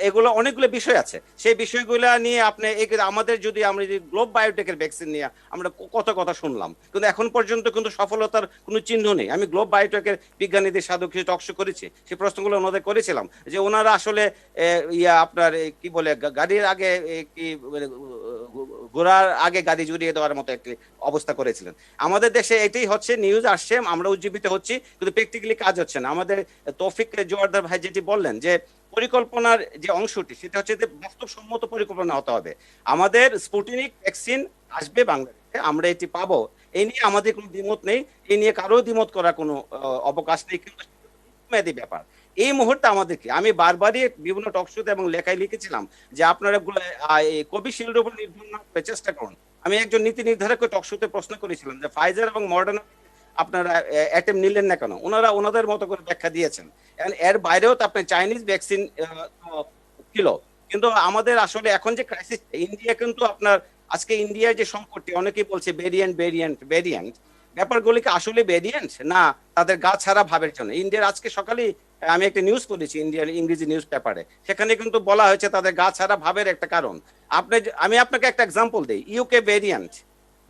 এগুলো অনেকগুলো বিষয় আছে। সেই বিষয়গুলো নিয়ে আপনি আমাদের যদি আমরা গ্লোব বায়োটেকের ভ্যাকসিন নিয়ে আমরা কত কথা শুনলাম, কিন্তু এখন পর্যন্ত কিন্তু সফলতার কোনো চিহ্ন নেই। আমি গ্লোব বায়োটেকের বিজ্ঞানীদের সাথে কিছু টকশো করেছি, সেই প্রশ্নগুলো ওনাদের করেছিলাম যে ওনারা আসলে আপনার কি বলে গাড়ির আগে কি ঘোড়ার আগে গাড়ি জুড়িয়ে দেওয়ার মতো একটি অবস্থা করেছিলেন। আমাদের দেশে এটাই হচ্ছে, নিউজ আসছে, আমরা উজ্জীবিত হচ্ছি, কিন্তু প্র্যাকটিক্যালি কাজ হচ্ছে না। আমাদের তৌফিক জোয়ারদার ভাই যেটি বললেন যে পরিকল্পনার যে অংশটি, সেটা হচ্ছে যে বাস্তবসম্মত পরিকল্পনা হতে হবে। আমাদের স্পুটনিক ভ্যাকসিন আসবে বাংলাদেশে, আমরা এটি পাবো, এই নিয়ে আমাদের কোনো দ্বিমত নেই, এই নিয়ে কারো দ্বিমত করার কোনো অবকাশ নেই, কিন্তু মেয়াদী ব্যাপার। এই মুহূর্তে আমাদেরকে, আমি বারবারই বিভিন্ন টকশোতে এবং লেখায় লিখেছিলাম যে আপনারা কোভিশিল্ডের উপর নির্ভর না করে চেষ্টা করুন। আমি একজন নীতি নির্ধারককে টকশোতে প্রশ্ন করেছিলাম যে ফাইজার এবং মডার্না আপনারা অ্যাটেম্প নিলেন না কেন, ওনারা ওনাদের মতো করে ব্যাখ্যা দিয়েছেন। এর বাইরেও তো আপনার চাইনিজ ভ্যাকসিন ছিল, কিন্তু আমাদের আসলে এখন যে ক্রাইসিস, ইন্ডিয়া কিন্তু আপনার আজকে ইন্ডিয়ার যে সংকটটি, অনেকেই বলছে ভেরিয়েন্ট ব্যাপারগুলিকে আসলে ভেরিয়েন্ট না তাদের গা ছাড়া ভাবের জন্য। ইন্ডিয়ার আজকে সকালে আমি একটা নিউজ পড়েছি ইন্ডিয়ার ইংরেজি নিউজ পেপারে, সেখানে কিন্তু বলা হয়েছে তাদের গা ছাড়া ভাবের একটা কারণ। আমি আপনাকে একটা এক্সাম্পল দিই, ইউকে ভেরিয়েন্ট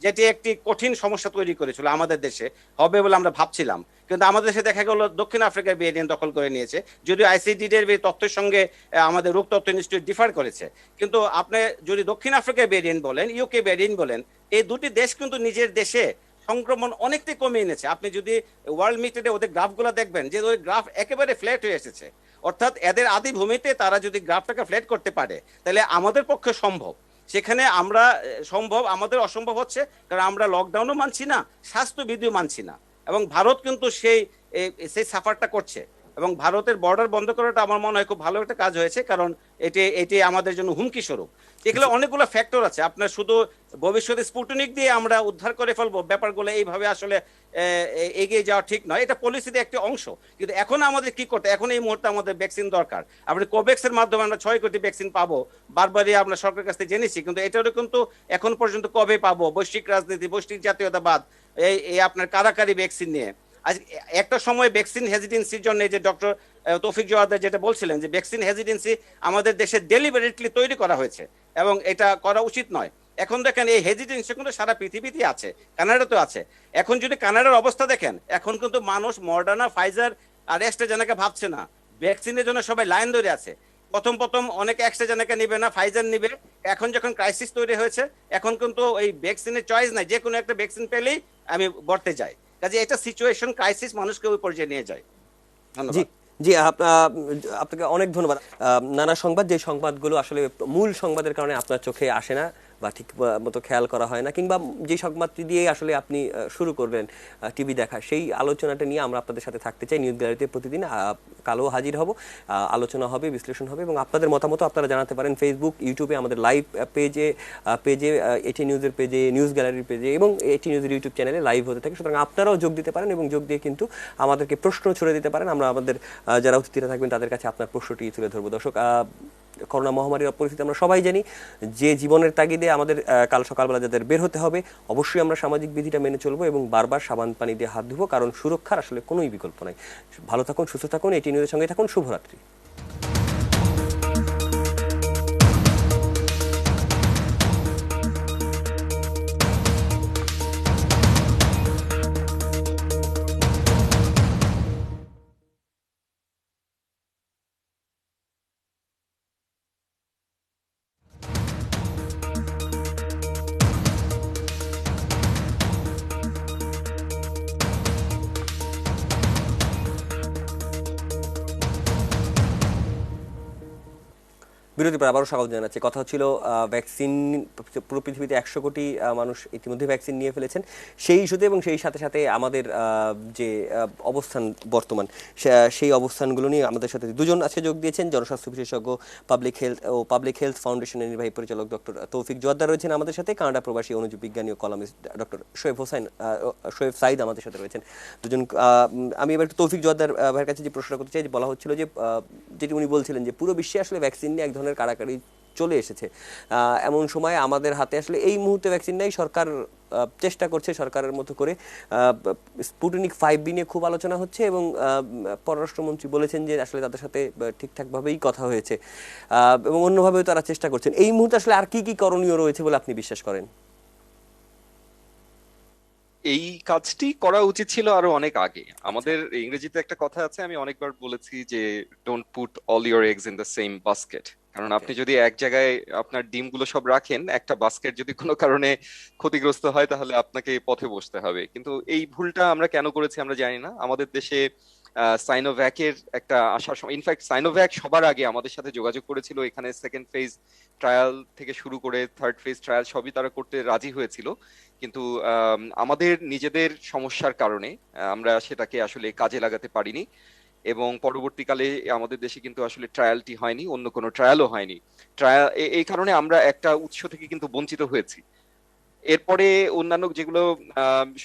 যেটি একটি কঠিন সমস্যা তৈরি করেছিল আমাদের দেশে, হবে বলে আমরা ভাবছিলাম, কিন্তু আমাদের দেশে দেখা গেল দক্ষিণ আফ্রিকার ভেরিয়েন্ট দখল করে নিয়েছে, যদিও আইসিডি এর তথ্যের সঙ্গে আমাদের রোগ তথ্য ইনস্টিটিউট ডিফার করেছে। কিন্তু আপনি যদি দক্ষিণ আফ্রিকার ভেরিয়েন্ট বলেন, ইউকে ভেরিয়েন্ট বলেন, এই দুটি দেশ কিন্তু নিজের দেশে সংক্রমণ অনেকটাই কমিয়ে এনেছে। আপনি যদি ওয়ার্ল্ড মিটেডে ওদের গ্রাফগুলো দেখবেন, যে ওই গ্রাফ একেবারে ফ্ল্যাট হয়ে এসেছে, অর্থাৎ এদের আদি ভূমিতে তারা যদি গ্রাফটাকে ফ্ল্যাট করতে পারে, তাহলে আমাদের পক্ষে সম্ভব। সেখানে আমরা সম্ভব, আমাদের অসম্ভব হচ্ছে কারণ আমরা লকডাউনও মানছি না, স্বাস্থ্যবিধিও মানছি না, এবং ভারত কিন্তু সেই সাফারটা করছে। এবং ভারতের বর্ডার বন্ধ করাটা আমার মনে হয় খুব ভালো একটা কাজ হয়েছে, কারণ এটি আমাদের জন্য হুমকি স্বরূপ। এগুলো অনেকগুলো ফ্যাক্টর আছে, আপনার শুধু ভবিষ্যতে স্পুটনিক দিয়ে আমরা উদ্ধার করে ফেলবো ব্যাপারগুলো এইভাবে আসলে এগিয়ে যাওয়া ঠিক নয়, এটা পলিসিতে একটি অংশ। কিন্তু এখন আমাদের কি করতে, এখন এই মুহূর্তে আমাদের ভ্যাকসিন দরকার। আপনি কোভ্যাক্সের মাধ্যমে আমরা 6 কোটি ভ্যাকসিন পাবো, বারবারই আমরা সরকারের কাছ থেকে জেনেছি, কিন্তু এটারও কিন্তু এখন পর্যন্ত কবে পাবো? বৈশ্বিক রাজনীতি, বৈশ্বিক জাতীয়তাবাদ, এই আপনার কারাকারি ভ্যাকসিন নিয়ে আজ একটা সময় ভ্যাকসিন হেজিটেন্সির জন্য, যে ডক্টর তৌফিক জোয়ারদার যেটা বলছিলেন যে ভ্যাকসিন হেজিটেন্সি আমাদের দেশে ডেলিবারেটলি তৈরি করা হয়েছে এবং এটা করা উচিত নয়। এখন দেখেন এই হেজিটেন্সি কিন্তু সারা পৃথিবীতে আছে, কানাডাতেও আছে। এখন যদি কানাডার অবস্থা দেখেন, এখন কিন্তু মানুষ মডার্না, ফাইজার আর অ্যাস্ট্রাজেনেকা ভাবছে না, ভ্যাকসিনের জন্য সবাই লাইন ধরে আছে। প্রথম অনেকে অ্যাস্ট্রাজেনেকা নিবে না, ফাইজার নিবে। এখন যখন ক্রাইসিস তৈরি হয়েছে, এখন কিন্তু এই ভ্যাকসিনের চয়েস নাই, যে কোনো একটা ভ্যাকসিন পেলেই আমি বর্তে যাই। কাজে এটা সিচুয়েশন, ক্রাইসিস মানুষকে ওই পর্যায়ে নিয়ে যায়। ধন্যবাদ। জি, আপনাকে অনেক ধন্যবাদ। নানা সংবাদ, যে সংবাদগুলো আসলে মূল সংবাদের কারণে আপনার চোখে আসে না বা ঠিক মতো খেয়াল করা হয় না, কিংবা যে সংবাদটি দিয়ে আসলে আপনি শুরু করবেন টিভি দেখা, সেই আলোচনাটা নিয়ে আমরা আপনাদের সাথে থাকতে চাই। নিউজ গ্যালারিতে প্রতিদিন কালো হাজির হব, আলোচনা হবে, বিশ্লেষণ হবে, এবং আপনাদের মতামত আপনারা জানাতে পারেন ফেসবুক, ইউটিউবে, আমাদের লাইভ পেজে এটি নিউজের পেজে, নিউজ গ্যালারির পেজে, এবং এটি নিউজের ইউটিউব চ্যানেলে লাইভ হতে থাকে। সুতরাং আপনারাও যোগ দিতে পারেন এবং যোগ দিয়ে কিন্তু আমাদেরকে প্রশ্ন ছুড়ে দিতে পারেন। আমরা আমাদের যারা অতিথিরা থাকবেন তাদের কাছে আপনার প্রশ্নটি তুলে ধরবো। দর্শক, করোনা মহামারীর পরিস্থিতি আমরা সবাই জানি, যে জীবনের তাগিদে আমাদের কাল সকালবেলা যাদের বের হতে হবে, অবশ্যই আমরা সামাজিক বিধিটা মেনে চলবো এবং বারবার সাবান পানি দিয়ে হাত ধুবো, কারণ সুরক্ষার আসলে কোনোই বিকল্প নাই। ভালো থাকুন, সুস্থ থাকুন, এটি নিউজের সঙ্গে থাকুন। শুভরাত্রি। বিরতি পর আবারও স্বাগত জানাচ্ছি। কথা হচ্ছিল ভ্যাকসিন, পুরো পৃথিবীতে 100 কোটি মানুষ ইতিমধ্যে ভ্যাকসিন নিয়ে ফেলেছেন, সেই ইস্যুতে, এবং সেই সাথে সাথে আমাদের যে অবস্থান বর্তমান, সেই অবস্থানগুলো নিয়ে আমাদের সাথে দুজন আজকে যোগ দিয়েছেন। জনস্বাস্থ্য বিশেষজ্ঞ, পাবলিক হেলথ ফাউন্ডেশনের নির্বাহী পরিচালক ডক্টর তৌফিক জোয়ারদার রয়েছেন আমাদের সাথে, কানাডা প্রবাসী অনুজীব বিজ্ঞানী ও কলামিস্ট ডক্টর শোয়েব সাইদ আমাদের সাথে রয়েছেন দুজন। আমি এবার তৌফিক জোয়ারদার ভাইয়ের কাছে যে প্রশ্নটা করতে চাই, যে বলা হচ্ছিল যে যেটি উনি বলছিলেন যে পুরো বিশ্বে আসলে ভ্যাকসিন নিয়ে এক ধরনের ধরনের কাড়াকাড়ি চলে এসেছে। এমন সময় আমাদের হাতে আসলে এই মুহূর্তে ভ্যাকসিন নেই। সরকার চেষ্টা করছে সরকারের মতো করে। স্পুটনিক 5B নিয়ে খুব আলোচনা হচ্ছে এবং পররাষ্ট্রমন্ত্রী বলেছেন যে আসলে তাদের সাথে ঠিকঠাকভাবেই কথা হয়েছে এবং অন্যভাবেও তারা চেষ্টা করছেন। এই মুহূর্তে আসলে আর কি কি করণীয় রয়েছে বলে আপনি বিশ্বাস করেন? এই কাজটি করা উচিত ছিল আরো অনেক আগে। আমাদের ইংরেজিতে একটা কথা আছে, আমি অনেকবার বলেছি যে don't put all your eggs in the same basket. কারণ আপনি যদি এক জায়গায় আপনার ডিমগুলো সব রাখেন, একটা বাস্কেট যদি কোনো কারণে ক্ষতিগ্রস্ত হয় তাহলে আপনাকে পথে বসতে হবে। কিন্তু এই ভুলটা আমরা কেন করেছি আমরা জানি না। আমাদের দেশে সাইনোভ্যাকের একটা আসার সময়, ইনফ্যাক্ট সাইনোভ্যাক সবার আগে আমাদের সাথে যোগাযোগ করেছিল। এখানে সেকেন্ড ফেজ ট্রায়াল থেকে শুরু করে থার্ড ফেজ ট্রায়াল সবই তারা করতে রাজি হয়েছিল, কিন্তু আমাদের নিজেদের সমস্যার কারণে আমরা সেটাকে আসলে কাজে লাগাতে পারিনি এবং পরবর্তীকালে আমাদের দেশে কিন্তু আসলে ট্রায়ালটি হয়নি, অন্য কোনো ট্রায়ালও হয়নি। ট্রায়াল এই কারণে আমরা একটা উৎস থেকে কিন্তু বঞ্চিত হয়েছি। এরপরে অন্যান্য যেগুলো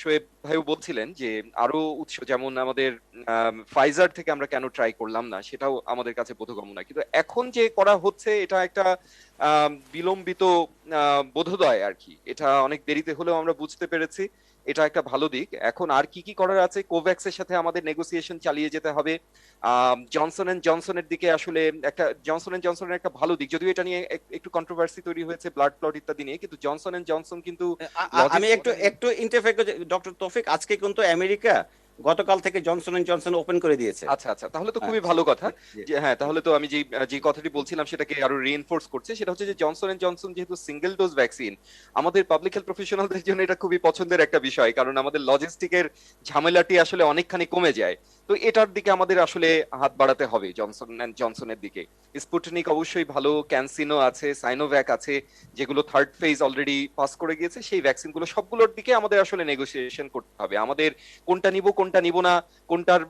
শোয়েব ভাইও বলছিলেন যে আরো উৎস, যেমন আমাদের ফাইজার থেকে আমরা কেন ট্রাই করলাম না, সেটাও আমাদের কাছে বোধগম্য না। কিন্তু এখন যে করা হচ্ছে এটা একটা বিলম্বিত বোধোদয় আর কি। এটা অনেক দেরিতে হলেও আমরা বুঝতে পেরেছি, এটা একটা ভালো দিক। এখন আর কি কি করার আছে, কোভ্যাক্সের সাথে আমাদের নেগোসিয়েশন চালিয়ে যেতে হবে। জনসন এন্ড জনসনের দিকে আসলে একটা জনসন এন্ড জনসনের একটা ভালো দিক, যদিও এটা নিয়ে একটু কন্ট্রোভার্সি তৈরি হয়েছে ব্লাড ক্লট ইত্যাদি নিয়ে, কিন্তু জনসন এন্ড জনসন কিন্তু আমি একটু ইন্টারফেয়ার ডক্টর তৌফিক, আজকে কিন্তু আমেরিকা গতকাল থেকে জনসন এন্ড জনসন ওপেন করে দিয়েছে। আচ্ছা আচ্ছা, তাহলে তো খুবই ভালো কথা। যে হ্যাঁ, তাহলে তো আমি যে কথাটি বলছিলাম সেটাকে আরো রিইনফোর্স করছে। সেটা হচ্ছে যে জনসন এন্ড জনসন যেহেতু সিঙ্গেল ডোজ ভ্যাকসিন, আমাদের পাবলিক হেলথ প্রফেশনালদের জন্য এটা খুবই পছন্দের একটা বিষয়, কারণ আমাদের লজিস্টিকের ঝামেলাটি আসলে অনেকখানি কমে যায়। তো এটার দিকে আমাদের আসলে হাত বাড়াতে হবে, জনসন এন্ড জনসনের দিকে। স্পুটনিক অবশ্যই ভালো, ক্যানসিনো আছে, সাইনোভ্যাক আছে, যেগুলো থার্ড ফেজ অলরেডি পাস করে গিয়েছে। সেই ভ্যাকসিনগুলো সবগুলোর দিকে আমাদের আসলে নেগোসিয়েশন করতে হবে। আমাদের কোনটা নিব কোনটা নিব না, কোনটার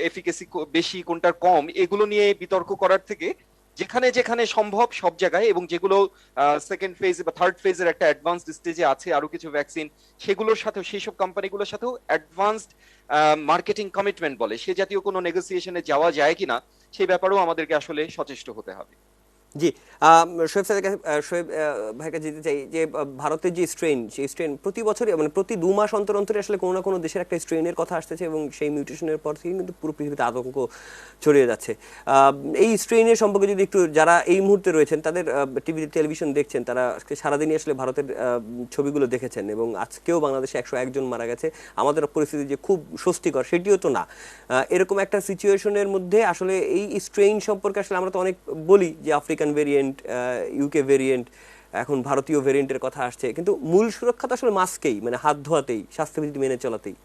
এফিকেসি বেশি কোনটার কম, এগুলো নিয়ে বিতর্ক করার থেকে যেখানে যেখানে সম্ভব সব জায়গায়, এবং যেগুলো সেকেন্ড ফেজ বা থার্ড ফেজের একটা অ্যাডভান্সড স্টেজে আছে আরো কিছু ভ্যাকসিন, সেগুলোর সাথেও, সেই সব কোম্পানিগুলোর সাথেও অ্যাডভান্সড মার্কেটিং কমিটমেন্ট বলে সে জাতীয় কোনো নেগোসিয়েশনে যাওয়া যায় কিনা, সেই ব্যাপারেও আমাদেরকে আসলে সচেষ্ট হতে হবে। জি, শোয়েব স্যারের কাছে, শোয়েব ভাইয়ের কাছে যেতে চাই যে ভারতের যে স্ট্রেন, সেই স্ট্রেন প্রতি বছরই মানে প্রতি 2 মাস অন্তর অন্তরে আসলে কোনো না কোনো দেশের একটা স্ট্রেনের কথা আসতেছে এবং সেই মিউটেশনের পর থেকে কিন্তু পুরো পৃথিবীতে আতঙ্ক ছড়িয়ে যাচ্ছে। এই স্ট্রেনের সম্পর্কে যদি একটু, যারা এই মুহূর্তে রয়েছেন তাদের টিভিতে টেলিভিশন দেখছেন, তারা সারাদিনই আসলে ভারতের ছবিগুলো দেখেছেন এবং আজকেও বাংলাদেশে 101 জন মারা গেছে। আমাদের পরিস্থিতি যে খুব স্বস্তিকর সেটিও তো না। এরকম একটা সিচুয়েশনের মধ্যে আসলে এই স্ট্রেন সম্পর্কে আসলে আমরা তো অনেক বলি যে আফ্রিকান ভেরিয়েন্ট, ইউকে ভেরিয়েন্ট, এখন ভারতীয় ভেরিয়েন্টের কথা আসছে, কিন্তু মূল সুরক্ষা তো আসলে মাস্কেই, মানে হাত ধোয়াতেই, স্বাস্থ্যবিধি মেনে চলাতেই।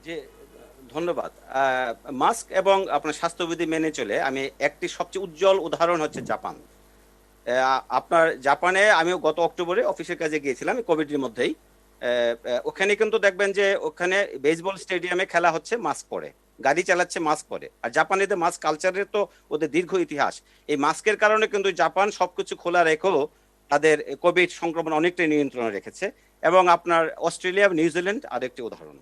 যে ধন্যবাদ। মাস্ক এবং আপনার স্বাস্থ্যবিধি মেনে চলে, আমি একটি সবচেয়ে উজ্জ্বল উদাহরণ হচ্ছে জাপান। আপনার জাপানে আমিও গত অক্টোবরে অফিসের কাজে গিয়েছিলাম কোভিডের মধ্যেই। ওখানে কিন্তু দেখবেন যে ওখানে বেসবল স্টেডিয়ামে খেলা হচ্ছে মাস্ক পরে, গাড়ি চালাচ্ছে মাস্ক পরে। আর জাপানিদের মাস্ক কালচারের তো ওদের দীর্ঘ ইতিহাস। এই মাস্কের কারণে কিন্তু জাপান সবকিছু খোলা রেখেও তাদের কোভিড সংক্রমণ অনেকটাই নিয়ন্ত্রণে রেখেছে। এবং আপনার অস্ট্রেলিয়া, নিউজিল্যান্ড আরেকটি উদাহরণ।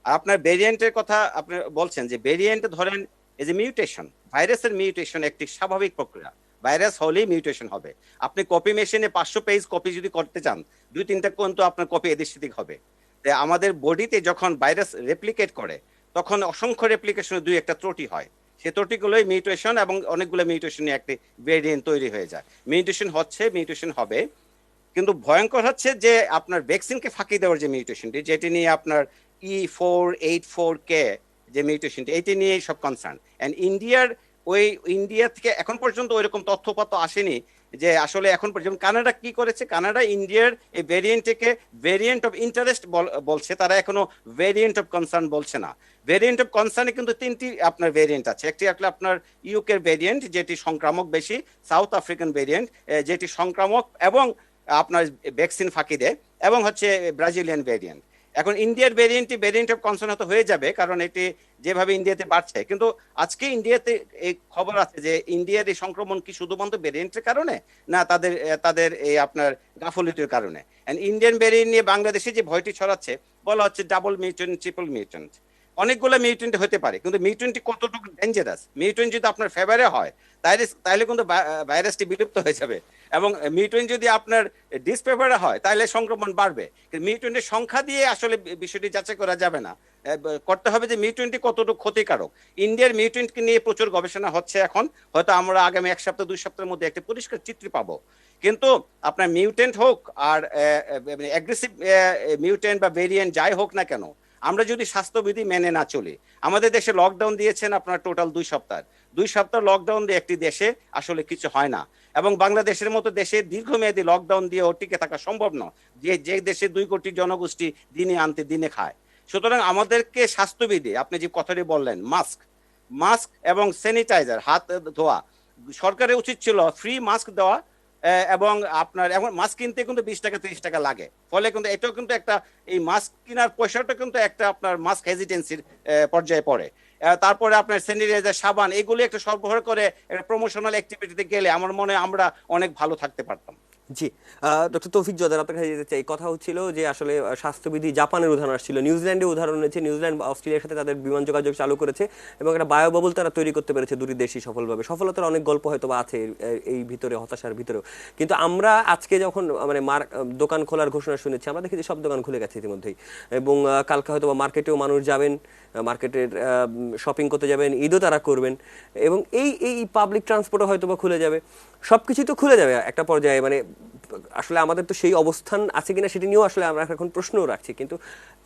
আর আপনার ভেরিয়েন্টের কথা আপনি বলছেন, যে ভেরিয়েন্ট ধরেন এই যে মিউটেশন, ভাইরাসের মিউটেশন একটি স্বাভাবিক প্রক্রিয়া। ভাইরাস হলেই মিউটেশন হবে। আপনি কপি মেশিনে 500 পেজ কপি যদি করতে চান, 2-3টা কিন্তু আপনার কপি এদিক সেদিক হবে। আমাদের বডিতে যখন ভাইরাস রেপ্লিকেট করে তখন অসংখ্য রেপ্লিকেশনে 2-1টা ত্রুটি হয়। সেই ত্রুটিগুলোই মিউটেশন, এবং অনেকগুলো মিউটেশনে একটি ভেরিয়েন্ট তৈরি হয়ে যায়। মিউটেশন হচ্ছে, মিউটেশন হবে, কিন্তু ভয়ঙ্কর হচ্ছে যে আপনার ভ্যাকসিনকে ফাঁকি দেওয়ার যে মিউটেশনটি, যেটি নিয়ে আপনার E484K যে মিউটেশনটি, এটি নিয়ে সব কনসার্ন। এন্ড ইন্ডিয়া থেকে এখন পর্যন্ত ওইরকম তথ্যপত্র আসেনি যে আসলে এখন পর্যন্ত। কানাডা কি করেছে, কানাডা ইন্ডিয়ার এই ভেরিয়েন্টকে ভেরিয়েন্ট অফ ইন্টারেস্ট বলছে, তারা এখনো ভেরিয়েন্ট অফ কনসার্ন বলছে না। ভেরিয়েন্ট অফ কনসার্নে কিন্তু 3টি আপনার ভেরিয়েন্ট আছে। একটি আপনার ইউকের ভেরিয়েন্ট যেটি সংক্রামক বেশি, সাউথ আফ্রিকান ভেরিয়েন্ট যেটি সংক্রামক এবং আপনার ভ্যাকসিন ফাঁকি দেয়, এবং হচ্ছে ব্রাজিলিয়ান ভেরিয়েন্ট। এখন ইন্ডিয়ার ভেরিয়েন্ট অফ কনসার্ন হতে হয়ে যাবে, কারণ এটি যেভাবে ইন্ডিয়াতে বাড়ছে। কিন্তু আজকে ইন্ডিয়াতে এই খবর আছে যে ইন্ডিয়ার এই সংক্রমণ কি শুধুমাত্র ভেরিয়েন্টের কারণে, না তাদের এই আপনার গাফলিটির কারণে। ইন্ডিয়ান ভেরিয়েন্ট নিয়ে বাংলাদেশে যে ভয়টি ছড়াচ্ছে, বলা হচ্ছে ডাবল মিউটেন্ট, ট্রিপল মিউটেন্ট। অনেকগুলো মিউটেন্ট হতে পারে, কিন্তু মিউটেন্ট কতটুকু ডেঞ্জারাস, মিউটেন্ট যদি আপনার ফেভারে হয় তাহলে তাহলে কিন্তু ভাইরাসটি বিলুপ্ত হয়ে যাবে, এবং মিউটেন্ট যদি আপনার ডিসফেভারে হয় তাহলে সংক্রমণ বাড়বে। মিউটেন্টের সংখ্যা দিয়ে আসলে বিষয়টি যাচাই করা যাবে না, করতে হবে যে মিউটেন্টটি কতটুকু ক্ষতিকারক। ইন্ডিয়ার মিউটেন্টকে নিয়ে প্রচুর গবেষণা হচ্ছে এখন, হয়তো আমরা আগামী 1 সপ্তাহ 2 সপ্তাহের মধ্যে একটা পরিষ্কার চিত্র পাবো। কিন্তু আপনার মিউটেন্ট হোক আর অ্যাগ্রেসিভ মিউটেন্ট বা ভেরিয়েন্ট যাই হোক না কেন, আমরা যদি স্বাস্থ্যবিধি মেনে না চলি, আমাদের দেশে লকডাউন দিয়েছেন আপনার টোটাল 2 সপ্তাহ, 2 সপ্তাহ লকডাউন দিয়ে একটি দেশে আসলে কিছু হয় না, এবং বাংলাদেশের মতো দেশে দীর্ঘমেয়াদী লকডাউন দিয়ে টিকে থাকা সম্ভব নয়, যে দেশে 2 কোটি জনগোষ্ঠী দিনে আনতে দিনে খায়। সুতরাং আমাদেরকে স্বাস্থ্যবিধি, আপনি যে কথাটি বললেন, মাস্ক মাস্ক এবং স্যানিটাইজার, হাত ধোয়া, সরকারের উচিত ছিল ফ্রি মাস্ক দেওয়া, এবং আপনার এখন মাস্ক কিনতে কিন্তু 20 টাকা 30 টাকা লাগে, ফলে কিন্তু এটাও কিন্তু একটা, এই মাস্ক কেনার পয়সাটা কিন্তু একটা আপনার মাস্ক হেজিটেন্সির পর্যায়ে পড়ে। তারপরে আপনার স্যানিটাইজার, সাবান, এগুলি একটা সরবরাহ করে একটা প্রমোশনাল অ্যাক্টিভিটিতে গেলে আমার মনে হয় আমরা অনেক ভালো থাকতে পারতাম। জি, ডক্টর তৌফিক জোয়াদের আপনার কাছে যেতে চাই। কথা হচ্ছিল যে আসলে স্বাস্থ্যবিধি, জাপানের উদাহরণ আসছিল, নিউজিল্যান্ডে উদাহরণ রয়েছে, নিউজিল্যান্ড অস্ট্রেলিয়ার সাথে তাদের বিমান যোগাযোগ চালু করেছে এবং একটা বায়োবাবল তারা তৈরি করতে পেরেছে দুটি দেশই সফলভাবে। সফলতার অনেক গল্প হয়তো বা আছে এই ভিতরে, হতাশার ভিতরেও। কিন্তু আমরা আজকে যখন মানে দোকান খোলার ঘোষণা শুনেছি, আমরা দেখি যে সব দোকান খুলে গেছে ইতিমধ্যেই, এবং কালকে হয়তো বা মার্কেটেও মানুষ যাবেন, মার্কেটের শপিং করতে যাবেন, ঈদও তারা করবেন, এবং এই পাবলিক ট্রান্সপোর্টও হয়তো বা খুলে যাবে, সবকিছু তো খুলে যাবে একটা পর্যায়ে। মানে আসলে আমাদের তো সেই অবস্থান আছে কিনা সেটা নিয়েও আসলে আমরা এখন প্রশ্নও রাখছি। কিন্তু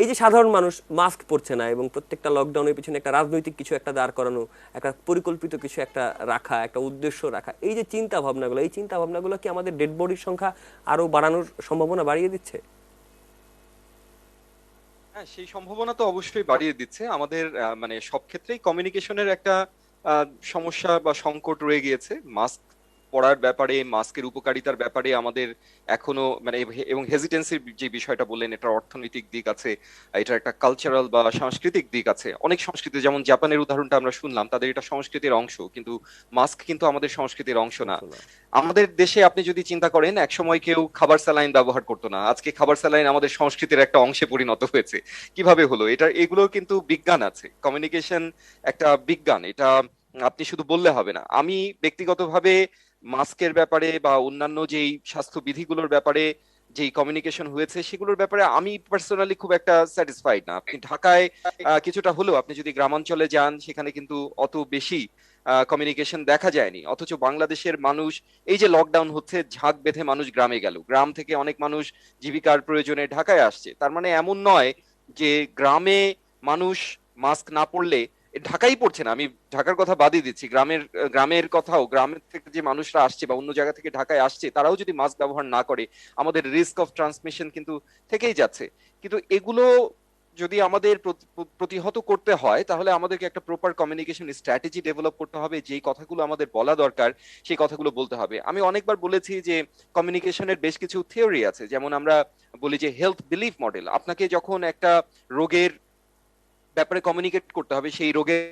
এই যে সাধারণ মানুষ মাস্ক পরছে না, এবং প্রত্যেকটা লকডাউনের পিছনে একটা রাজনৈতিক কিছু একটা দাঁড় করানো, একটা পরিকল্পিত কিছু একটা রাখা, একটা উদ্দেশ্য রাখা, এই যে চিন্তা ভাবনাগুলো, এই চিন্তা ভাবনাগুলো কি আমাদের ডেড বডির সংখ্যা আরো বাড়ানোর সম্ভাবনা বাড়িয়ে দিচ্ছে? হ্যাঁ, সেই সম্ভাবনা তো অবশ্যই বাড়িয়ে দিচ্ছে। আমাদের মানে সব ক্ষেত্রেই কমিউনিকেশনের একটা সমস্যা বা সংকট রয়ে গিয়েছে। মাস্ক পরার ব্যাপারে, মাস্কের উপকারিতার ব্যাপারে আমাদের এখনো মানে, এবং হেজিটেন্সির যে বিষয়টা বললেন, এটার অর্থনৈতিক দিক আছে, এটার একটা কালচারাল বা সাংস্কৃতিক দিক আছে। অনেক সংস্কৃতি, যেমন জাপানের উদাহরণটা আমরা শুনলাম, তাদের এটা সংস্কৃতির অংশ, কিন্তু মাস্ক কিন্তু আমাদের সংস্কৃতির অংশ না। আমাদের দেশে আপনি যদি চিন্তা করেন, একসময় কেউ খাবার স্যালাইন ব্যবহার করতো না, আজকে খাবার স্যালাইন আমাদের সংস্কৃতির একটা অংশে পরিণত হয়েছে। কিভাবে হলো এটা? এগুলো কিন্তু বিজ্ঞান আছে, কমিউনিকেশন একটা বিজ্ঞান, এটা আপনি শুধু বললে হবে না। আমি ব্যক্তিগতভাবে মাস্কের ব্যাপারে বা অন্যান্য যেই স্বাস্থ্য বিধিগুলোর ব্যাপারে যেই কমিউনিকেশন হয়েছে সেগুলোর ব্যাপারে আমি পার্সোনালি খুব একটা স্যাটিসফাইড না। আপনি ঢাকায় কিছুটা হলেও, আপনি যদি গ্রামাঞ্চলে যান, সেখানে কিন্তু অত বেশি কমিউনিকেশন দেখা যায়নি। অথচ বাংলাদেশের মানুষ, এই যে লকডাউন হচ্ছে, ঝাঁক বেঁধে মানুষ গ্রামে গেল, গ্রাম থেকে অনেক মানুষ জীবিকার প্রয়োজনে ঢাকায় আসছে। তার মানে এমন নয় যে গ্রামে মানুষ মাস্ক না পরলে, ঢাকাই পড়ছে না, আমি ঢাকার কথা বাদই দিচ্ছি, গ্রামের কথাও, গ্রামের থেকে যে মানুষরা আসছে বা অন্য জায়গা থেকে ঢাকায় আসছে, তারাও যদি মাস্ক ব্যবহার না করে, আমাদের রিস্ক অফ ট্রান্সমিশন কিন্তু থেকেই যাচ্ছে। কিন্তু এগুলো যদি আমাদের প্রতিহত করতে হয়, তাহলে আমাদেরকে একটা প্রপার কমিউনিকেশন স্ট্র্যাটেজি ডেভেলপ করতে হবে। যেই কথাগুলো আমাদের বলা দরকার সেই কথাগুলো বলতে হবে। আমি অনেকবার বলেছি যে কমিউনিকেশনের বেশ কিছু থিওরি আছে, যেমন আমরা বলি যে হেলথ বিলিফ মডেল। আপনাকে যখন একটা রোগের ব্যাপারে কমিউনিকেট করতে হবে, সেই রোগের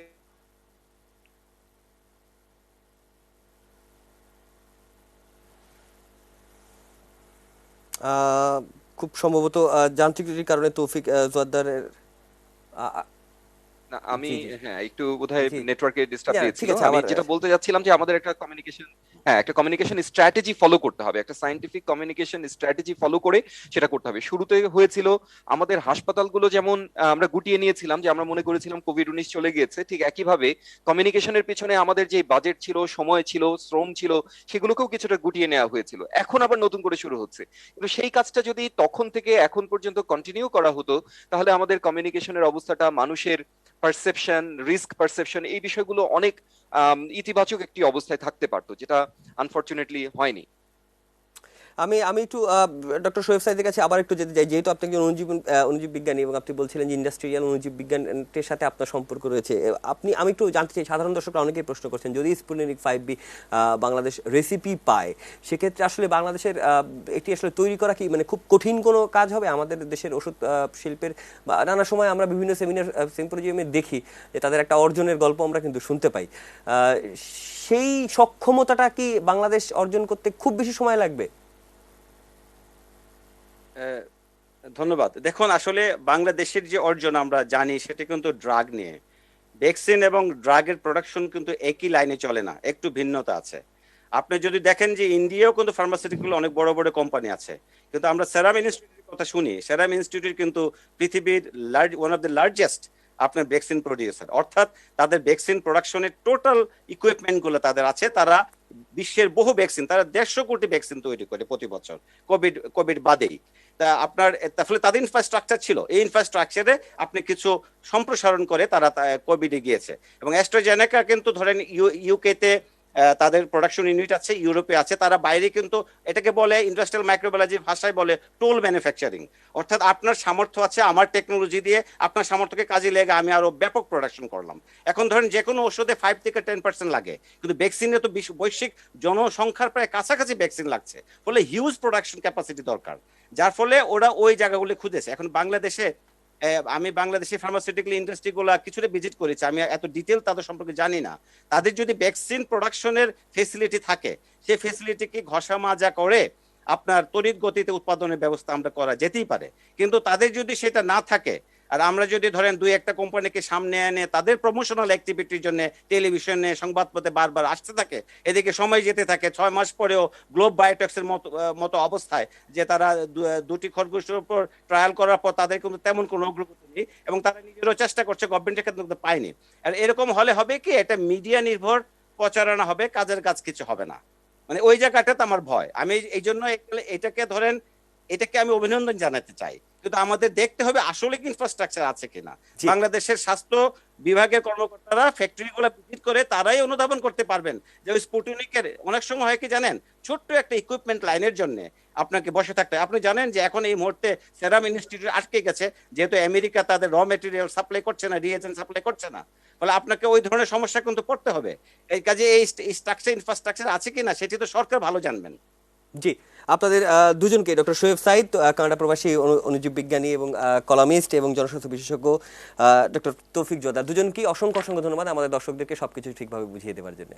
খুব সম্ভবত যান্ত্রিক ত্রুটির কারণে তৌফিক জোয়াদ্দারের না, আমি জি, জি, হ্যাঁ, একটু বোধহয় জি, নেটওয়ার্কে ডিস্টার্ব ঠিক দিয়েছিল। আছে। আমি আবার যেটা বলতে যাচ্ছিলাম যে আমাদের একটা কমিউনিকেশন, হ্যাঁ, একটা কমিউনিকেশন স্ট্র্যাটেজি ফলো করতে হবে, একটা সায়েন্টিফিক কমিউনিকেশন স্ট্র্যাটেজি ফলো করে সেটা করতে হবে। শুরুতে হয়েছিল আমাদের হাসপাতালগুলো যেমন আমরা গুটিয়ে নিয়েছিলাম, যে আমরা মনে করেছিলাম কোভিড-19 চলে গিয়েছে, ঠিক একইভাবে কমিউনিকেশনের পিছনে আমাদের যে বাজেট ছিল, সময় ছিল, শ্রম ছিল, সেগুলোকেও কিছুটা গুটিয়ে নেওয়া হয়েছিল। এখন আবার নতুন করে শুরু হচ্ছে। কিন্তু সেই কাজটা যদি তখন থেকে এখন পর্যন্ত কন্টিনিউ করা হতো, তাহলে আমাদের কমিউনিকেশনের অবস্থাটা, মানুষের পারসেপশন, রিস্ক পারসেপশন, এই বিষয়গুলো অনেক ইতিবাচক একটি অবস্থায় থাকতে পারতো, যেটা আনফরচুনেটলি হয়নি। আমি আমি একটু ডক্টর শোয়েব সাইদের কাছে আবার একটু যেতে চাই, যেহেতু আপনি একজন অণুজীব বিজ্ঞানী এবং আপনি বলছিলেন যে ইন্ডাস্ট্রিয়াল অণুজীব বিজ্ঞানের সাথে আপনার সম্পর্ক রয়েছে। আমি একটু জানতে চাই, সাধারণ দর্শকরা অনেকেই প্রশ্ন করছেন, যদি স্পুটনিক 5B বাংলাদেশ রেসিপি পায়, সেক্ষেত্রে আসলে বাংলাদেশের এটি আসলে তৈরি করা কি মানে খুব কঠিন কোনো কাজ হবে? আমাদের দেশের ওষুধ শিল্পের বা নানা সময় আমরা বিভিন্ন সেমিনার সিম্পোজিয়ামে দেখি যে তাদের একটা অর্জনের গল্প আমরা কিন্তু শুনতে পাই। সেই সক্ষমতাটা কি বাংলাদেশ অর্জন করতে খুব বেশি সময় লাগবে? ধন্যবাদ। দেখুন, আসলে বাংলাদেশের যে অর্জন আমরা জানি সেটা কিন্তু ড্রাগ নিয়ে। ভ্যাকসিন এবং ড্রাগের প্রোডাকশন কিন্তু একই লাইনে চলে না, একটু ভিন্নতা আছে। আপনি যদি দেখেন যে ইন্ডিয়াও কিন্তু ফার্মাসিউটিক্যাল অনেক বড় বড় কোম্পানি আছে, কিন্তু আমরা সেরাম ইনস্টিটিউটের কথা শুনি, সেরাম ইনস্টিটিউট কিন্তু পৃথিবীর ওয়ান অফ দ্য লার্জেস্ট আপনার ভ্যাকসিন প্রডিউসার। অর্থাৎ তাদের ভ্যাকসিন প্রোডাকশনের টোটাল ইকুইপমেন্ট গুলো তাদের আছে। তারা বিশ্বের বহু ভ্যাকসিন, তারা 150 কোটি ভ্যাকসিন তৈরি করে প্রতি বছর, কোভিড কোভিড বাদেই। তা আপনার তাহলে তাদের ইনফ্রাস্ট্রাকচার ছিল, এই ইনফ্রাস্ট্রাকচারে আপনি কিছু সম্প্রসারণ করে তারা কোভিডে গিয়েছে। এবং অ্যাস্ট্রাজেনেকা কিন্তু ধরেন ইউকেতে তাদের প্রোডাকশন ইউনিট আছে, ইউরোপে আছে, তারা বাইরে কিন্তু এটাকে বলে ইন্ডাস্ট্রিয়াল মাইক্রোবায়োলজির ভাষায় বলে টোল ম্যানুফ্যাকচারিং। অর্থাৎ আপনার সামর্থ্য আছে, আমার টেকনোলজি দিয়ে আপনার সামর্থ্যকে কাজে লেগে আমি আরো ব্যাপক প্রোডাকশন করলাম। এখন ধরেন যে কোনো ওষুধে 5 থেকে 10% লাগে, কিন্তু ভ্যাকসিনে তো বৈশ্বিক জনসংখ্যার প্রায় কাছাকাছি ভ্যাকসিন লাগছে, ফলে হিউজ প্রোডাকশন ক্যাপাসিটি দরকার। যার ফলে ওরা ওই জায়গাগুলি খুঁজেছে। এখন বাংলাদেশে আমি বাংলাদেশি ফার্মাসিউটিক্যাল ইন্ডাস্ট্রি গুলা কিছুটা ভিজিট করেছি, আমি এত ডিটেল তাদের সম্পর্কে জানি না। তাদের যদি ভ্যাকসিন প্রোডাকশনের ফেসিলিটি থাকে, সেই ফেসিলিটিকে ঘষা মাজা করে আপনার তড়িৎ গতিতে উৎপাদনের ব্যবস্থা আমরা করা যেতেই পারে। কিন্তু তাদের যদি সেটা না থাকে, আর আমরা যদি ধরেন দুই একটা কোম্পানিকে সামনে এনে তাদের প্রমোশনাল অ্যাক্টিভিটির জন্য টেলিভিশনে সংবাদপত্রে বারবার আসতে থাকে, এদিকে সময় যেতে থাকে, 6 মাস পরেও গ্লোব বায়োটেক্সের মতো অবস্থায় যে তারা দুটি খরগোশের উপর ট্রায়াল করার পর তাদের কিন্তু তেমন কোনো অগ্রগতি নেই, এবং তারা নিজেরও চেষ্টা করছে, গভর্নমেন্টের ক্ষেত্রে পায়নি। আর এরকম হলে হবে কি, এটা মিডিয়া নির্ভর প্রচারণা হবে, কাজের কাজ কিছু হবে না। মানে ওই জায়গাটাতে আমার ভয়। আমি এই জন্য এটাকে ধরেন, এটাকে আমি অভিনন্দন জানাতে চাই, কিন্তু আমাদের দেখতে হবে আসলে কি ইনফ্রাস্ট্রাকচার আছে কিনা। জি। বাংলাদেশের স্বাস্থ্য বিভাগের কর্মকর্তারা ফ্যাক্টরি গুলো ভিজিট করে তারাই অনুধাবন করতে পারবেন যে ওই স্পুটনিকের অনেক সময় হয় কি জানেন, ছোট্ট একটা ইকুইপমেন্ট লাইনের জন্য আপনাকে বসে থাকতে হয়। আপনি জানেন যে এখন এই মুহূর্তে সেরাম ইনস্টিটিউট আটকে গেছে, যেহেতু আমেরিকা তাদের র মেটেরিয়াল সাপ্লাই করছে না, রিএজেন্ট সাপ্লাই করছে না, ফলে আপনাকে ওই ধরনের সমস্যা কিন্তু পড়তে হবে। এই কাজে এই স্ট্রাকচার ইনফ্রাস্ট্রাকচার আছে কিনা সেটি তো সরকার ভালো জানবেন। জি, আপনাদের দুজনকে, ডক্টর শোয়েব সাইদ, কানাডা প্রবাসী অণুজীব বিজ্ঞানী এবং কলামিস্ট, এবং জনস্বাস্থ্য বিশেষজ্ঞ ডক্টর তৌফিক জোয়াদার, দুজনকেই অসংখ্য অসংখ্য ধন্যবাদ আমাদের দর্শকদেরকে সবকিছু ঠিকভাবে বুঝিয়ে দেওয়ার জন্য।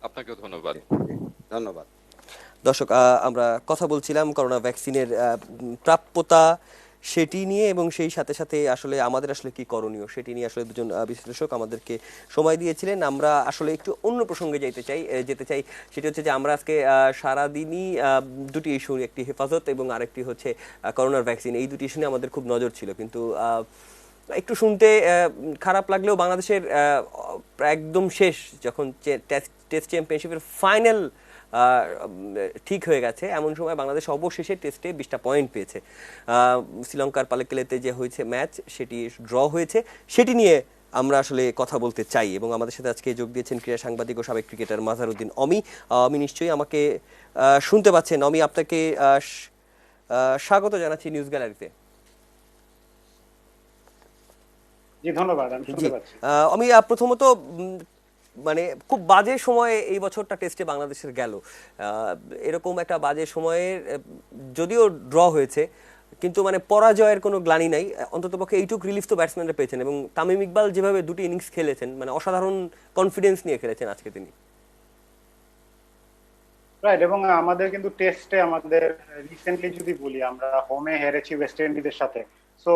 আপনাকেও ধন্যবাদ। ধন্যবাদ। দর্শক, আমরা কথা বলছিলাম করোনা ভ্যাকসিনের প্রাপ্যতা সেটি নিয়ে, এবং সেই সাথে সাথে আসলে আমাদের আসলে কি করণীয় সেটি নিয়ে আসলে দুজন বিশ্লেষক আমাদেরকে সময় দিয়েছিলেন। আমরা আসলে একটু অন্য প্রসঙ্গে যেতে চাই। সেটি হচ্ছে যে আমরা আজকে সারাদিনই দুটি ইস্যু, একটি হেফাজত এবং আরেকটি হচ্ছে করোনার ভ্যাকসিন, এই দুটি ইস্যু নিয়ে আমাদের খুব নজর ছিল। কিন্তু একটু শুনতে খারাপ লাগলেও বাংলাদেশের একদম শেষ যখন টেস্ট চ্যাম্পিয়নশিপের ফাইনাল ঠিক হয়ে গেছে, এমন সময় বাংলাদেশ অবশেষে টেস্টে 20টা পয়েন্ট পেয়েছে। শ্রীলঙ্কার পালেকেলেতে যে হয়েছে ম্যাচ, সেটি ড্র হয়েছে, সেটি নিয়ে আমরা আসলে কথা বলতে চাই। এবং আমাদের সাথে আজকে যোগ দিয়েছেন ক্রীড়া সাংবাদিক ও সাবেক ক্রিকেটার মাজারউদ্দিন অমি। অমি নিশ্চয়ই আমাকে শুনতে পাচ্ছেন। অমি, আপনাকে স্বাগত জানাচ্ছি নিউজ গ্যালারিতে। জি ধন্যবাদ, আমি শুনতে পাচ্ছি। আমি প্রথমত মানে খুব বাজে সময়ে এই বছরটা টেস্টে বাংলাদেশের গেল। এরকম একটা বাজে সময়ে যদিও ড্র হয়েছে, কিন্তু মানে পরাজয়ের কোনো গ্লানি নাই। অন্ততপক্ষে এইটুক রিলিফ তো ব্যাটসম্যানরা পেয়েছেন, এবং তামিম ইকবাল যেভাবে দুটি ইনিংস খেলেছেন, মানে অসাধারণ কনফিডেন্স নিয়ে খেলেছেন আজকে তিনি। রাইট, এবং আমাদের কিন্তু টেস্টে আমাদের রিসেন্টলি যদি বলি, আমরা হোমে হেরেছি ওয়েস্ট ইন্ডিজের সাথে। সো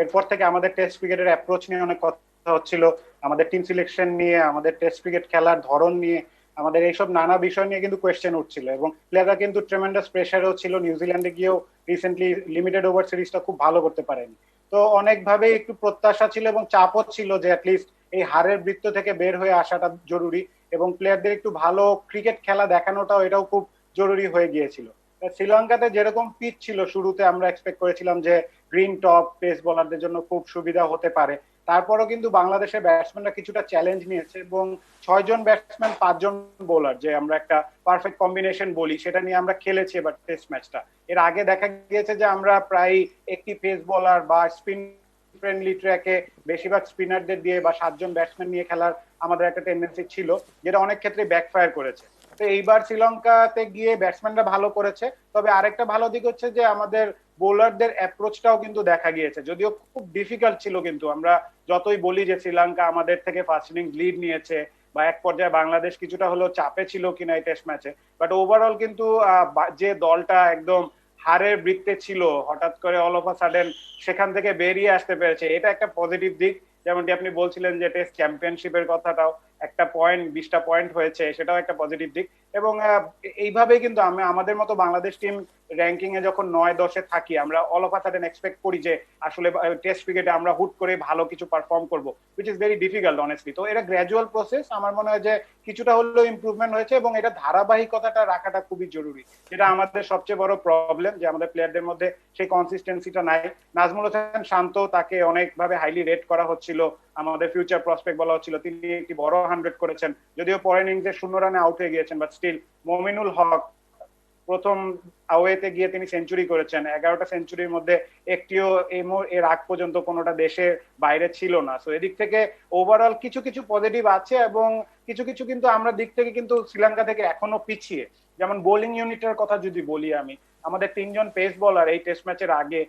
এরপর থেকে আমাদের টেস্ট ক্রিকেটের অ্যাপ্রোচ নিয়ে অনেক কথা হচ্ছিল, আমাদের টিম সিলেকশন নিয়ে, আমাদের টেস্ট ক্রিকেট খেলার ধরন নিয়ে, আমাদের এইসব নানা বিষয় নিয়ে কিন্তু কোয়েশ্চেন উঠছিল, এবং প্লেয়াররা কিন্তু ট্রেমেন্ডাস প্রেশারও ছিল। নিউজিল্যান্ডে গিয়েও রিসেন্টলি লিমিটেড ওভার সিরিজটা খুব ভালো করতে পারেনি। তো অনেকভাবে একটু প্রত্যাশা ছিল এবং চাপও ছিল যে অ্যাটলিস্ট এই হারের বৃত্ত থেকে বের হয়ে আসাটা জরুরি, এবং প্লেয়ারদের একটু ভালো ক্রিকেট খেলা দেখানোটাও এটাও খুব জরুরি হয়ে গিয়েছিল। শ্রীলঙ্কাতে যেরকম পিচ ছিল শুরুতে, আমরা এক্সপেক্ট করেছিলাম যে গ্রিন টপ পেস বোলারদের জন্য খুব সুবিধা হতে পারে। তারপরও কিন্তু বাংলাদেশের ব্যাটসম্যানরা কিছুটা চ্যালেঞ্জ নিয়েছে, এবং 6 জন ব্যাটসম্যান 5 জন বোলার, যে আমরা একটা পারফেক্ট কম্বিনেশন বলি, সেটা নিয়ে আমরা খেলেছি এবার টেস্ট ম্যাচটা। এর আগে দেখা গিয়েছে যে আমরা প্রায় একটি পেস বোলার বা স্পিন ফ্রেন্ডলি ট্র্যাকে বেশিরভাগ স্পিনারদের দিয়ে বা 7 জন ব্যাটসম্যান নিয়ে খেলার আমাদের একটা টেন্ডেন্সি ছিল, যেটা অনেক ক্ষেত্রে ব্যাকফায়ার করেছে। তো এইবার শ্রীলঙ্কাতে গিয়ে ব্যাটসম্যানরা ভালো করেছে, তবে আরেকটা ভালো দিক হচ্ছে যে আমাদের বোলারদের অ্যাপ্রোচটাও কিন্তু দেখা গিয়েছে, যদিও খুব ডিফিকাল্ট ছিল। কিন্তু আমরা যতই বলি যে শ্রীলঙ্কা আমাদের থেকে ফার্স্ট ইনিংস লিড নিয়েছে, বা এক পর্যায়ে বাংলাদেশ কিছুটা হলেও চাপে ছিল কিনা এই টেস্ট ম্যাচে, বাট ওভারঅল কিন্তু যে দলটা একদম হারের বৃত্তে ছিল, হঠাৎ করে অল অফ আ সাডেন সেখান থেকে বেরিয়ে আসতে পেরেছে, এটা একটা পজিটিভ দিক। যেমনটি আপনি বলছিলেন যে টেস্ট চ্যাম্পিয়নশিপের কথাটাও, একটা পয়েন্ট 20টা পয়েন্ট হয়েছে, সেটাও একটা পজিটিভ দিক। এবং এইভাবেই কিন্তু আমাদের মতো বাংলাদেশ টিম র্যাঙ্কিং এ যখন 9-10-এ থাকি, আমরা all of a sudden expect করি যে আসলে টেস্ট ক্রিকেটে আমরা হুট করে ভালো কিছু পারফর্ম করব, which is very difficult honestly. তো এটা গ্র্যাজুয়াল প্রসেস, আমার মনে হয় যে কিছুটা হলেও ইমপ্রুভমেন্ট হয়েছে, এবং এটা ধারাবাহিকতাটা রাখাটা খুবই জরুরি, যেটা আমাদের সবচেয়ে বড় প্রবলেম, যে আমাদের প্লেয়ারদের মধ্যে সেই কনসিস্টেন্সিটা নাই। নাজমুল হোসেন শান্ত, তাকে অনেকভাবে হাইলি রেট করা হচ্ছিল, আমাদের ফিউচার প্রসপেক্ট বলা হচ্ছিল, তিনি একটি বড় 100 করেছেন, যদিও পরের ইনিংসে 0 রানে আউট হয়ে গিয়েছেন, বাট স্টিল। মমিনুল হক প্রথম আওয়েতে গিয়ে তিনি সেঞ্চুরি করেছেন, 11টা সেঞ্চুরির মধ্যে একটিও এর আগ পর্যন্ত কোনোটা দেশের বাইরে ছিল না। সো এদিক থেকে ওভারঅল কিছু কিছু পজিটিভ আছে, এবং কিছু কিছু কিন্তু আমরা দিক থেকে কিন্তু শ্রীলঙ্কা থেকে এখনো পিছিয়ে। যেমন বোলিং ইউনিটের কথা যদি বলি আমি, আমাদের 3জন পেস বোলার এই টেস্ট ম্যাচের আগে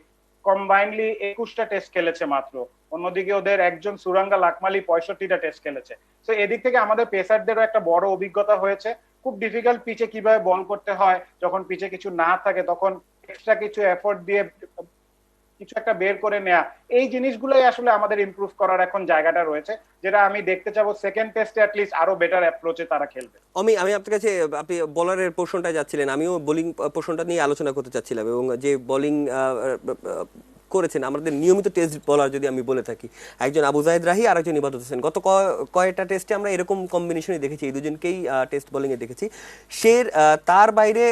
কম্বাইন্ডলি 21টা টেস্ট খেলেছে মাত্র, অন্যদিকে ওদের একজন সুরাঙ্গা লাকমালি 65টা টেস্ট খেলেছে। তো এদিক থেকে আমাদের পেসারদেরও একটা বড় অভিজ্ঞতা হয়েছে, খুব ডিফিকাল্ট পিচে কিভাবে বল করতে হয়, যখন পিচে কিছু না থাকে তখন এক্সট্রা কিছু এফোর্ট দিয়ে কিছু একটা বের করে নেওয়া, এই জিনিসগুলোই আসলে আমাদের ইমপ্রুভ করার এখন জায়গাটা রয়েছে, যেটা আমি দেখতে চাবো সেকেন্ড টেস্টে অ্যাটলিস্ট আরো বেটার অ্যাপ্রোচে তারা খেলবে। আমি আমি আপনার কাছে, আপনি বোলারের পোর্শনটা যাচ্ছিলেন, আমিও বোলিং পোর্শনটা নিয়ে আলোচনা করতে চাচ্ছিলাম। এবং যে বোলিং করেছেন আমাদের নিয়মিত টেস্ট বোলার যদি আমি বলে থাকি, একজন আবু জাহেদ রাহি আর একজন ইবাদত হোসেন, গত কয়েকটা টেস্টে আমরা এরকম কম্বিনেশনই দেখেছি, এই দুজনকেই টেস্ট বোলিংয়ে দেখেছি। তার বাইরে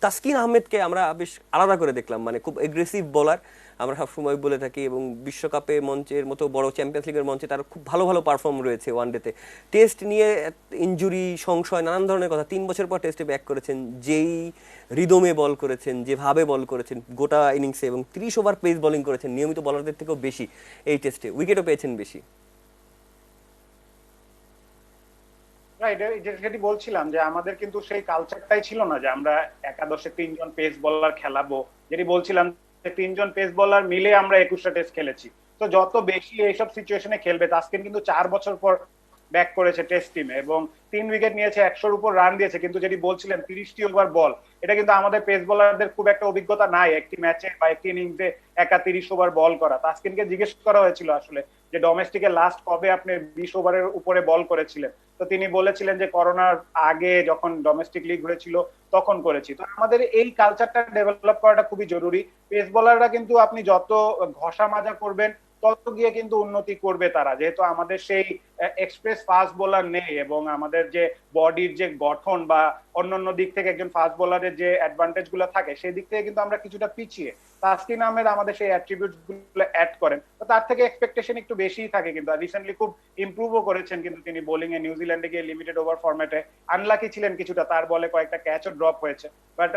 তাসকিন আহমেদকে আমরা বেশ আলাদা করে দেখলাম, মানে খুব এগ্রেসিভ বোলার আমরা সবসময় বলে থাকি, এবং বিশ্বকাপে মঞ্চের মতো বড় চ্যাম্পিয়ন্স লিগের মঞ্চে তার খুব ভালো ভালো পারফর্ম রয়েছে ওয়ানডেতে। টেস্ট নিয়ে ইনজুরি, সংশয়, নানান ধরনের কথা, 3 বছর পর টেস্টে ব্যাক করেছেন, যেই রিদমে বল করেছেন, যেভাবে বল করেছেন গোটা ইনিংসে, এবং 30 ওভার পেস বোলিং করেছেন, নিয়মিত বলারদের থেকেও বেশি এই টেস্টে, উইকেটও পেয়েছেন বেশি। যেটি বলছিলাম যে আমাদের কিন্তু সেই কালচারটাই ছিল না যে আমরা একাদশে 3জন পেস বোলার খেলাবো, যেটি বলছিলাম যে 3জন পেস বোলার মিলে আমরা 21টা টেস্ট খেলেছি। তো যত বেশি এইসব সিচুয়েশনে খেলবে, তাসকিন কিন্তু 4 বছর পর ব্যাক করেছে টেস্ট টিমে, এবং 3 উইকেট নিয়েছে, 100-র উপর রান দিয়েছে, কিন্তু যেটি বলছিলেন 30টি ওভার বল, এটা কিন্তু আমাদের পেস বোলারদের খুব একটা অভিজ্ঞতা নাই একটি ম্যাচে বা একটি ইনিংসে একা 30 ওভার বল করা। তাসকিনকে জিজ্ঞেস করা হয়েছিল আসলে যে ডোমেস্টিকে লাস্ট কবে আপনি 20 ওভারের উপরে বল করেছিলেন, তো তিনি বলেছিলেন যে করোনার আগে যখন ডোমেস্টিক লিগ হয়েছিল তখন করেছি। তো আমাদের এই কালচারটা ডেভেলপ করাটা খুবই জরুরি। পেস বোলাররা কিন্তু আপনি যত ঘষা মাজা করবেন তত গিয়ে কিন্তু উন্নতি করবে তারা, যেহেতু আমাদের সেই এক্সপ্রেস ফাস্ট বোলার নেই, এবং আমাদের যে বডির যে গঠন বা অন্যান্য দিক থেকে একজন ফাস্ট বোলারের যে অ্যাডভান্টেজ গুলো থাকে, সেই দিক থেকে কিন্তু আমরা কিছুটা পিছিয়ে। তাসকিন আহমেদ আমাদের সেই অ্যাট্রিবিউটস গুলো অ্যাড করেন, তো তার থেকে এক্সপেকটেশন একটু বেশিই থাকে। কিন্তু রিসেন্টলি খুব ইমপ্রুভও করেছেন কিন্তু তিনি বোলিং এ, নিউজিল্যান্ডে গিয়ে লিমিটেড ওভার ফরম্যাটে আনলাকি ছিলেন কিছুটা, তার বলে কয়েকটা ক্যাচও ড্রপ হয়েছে, বাট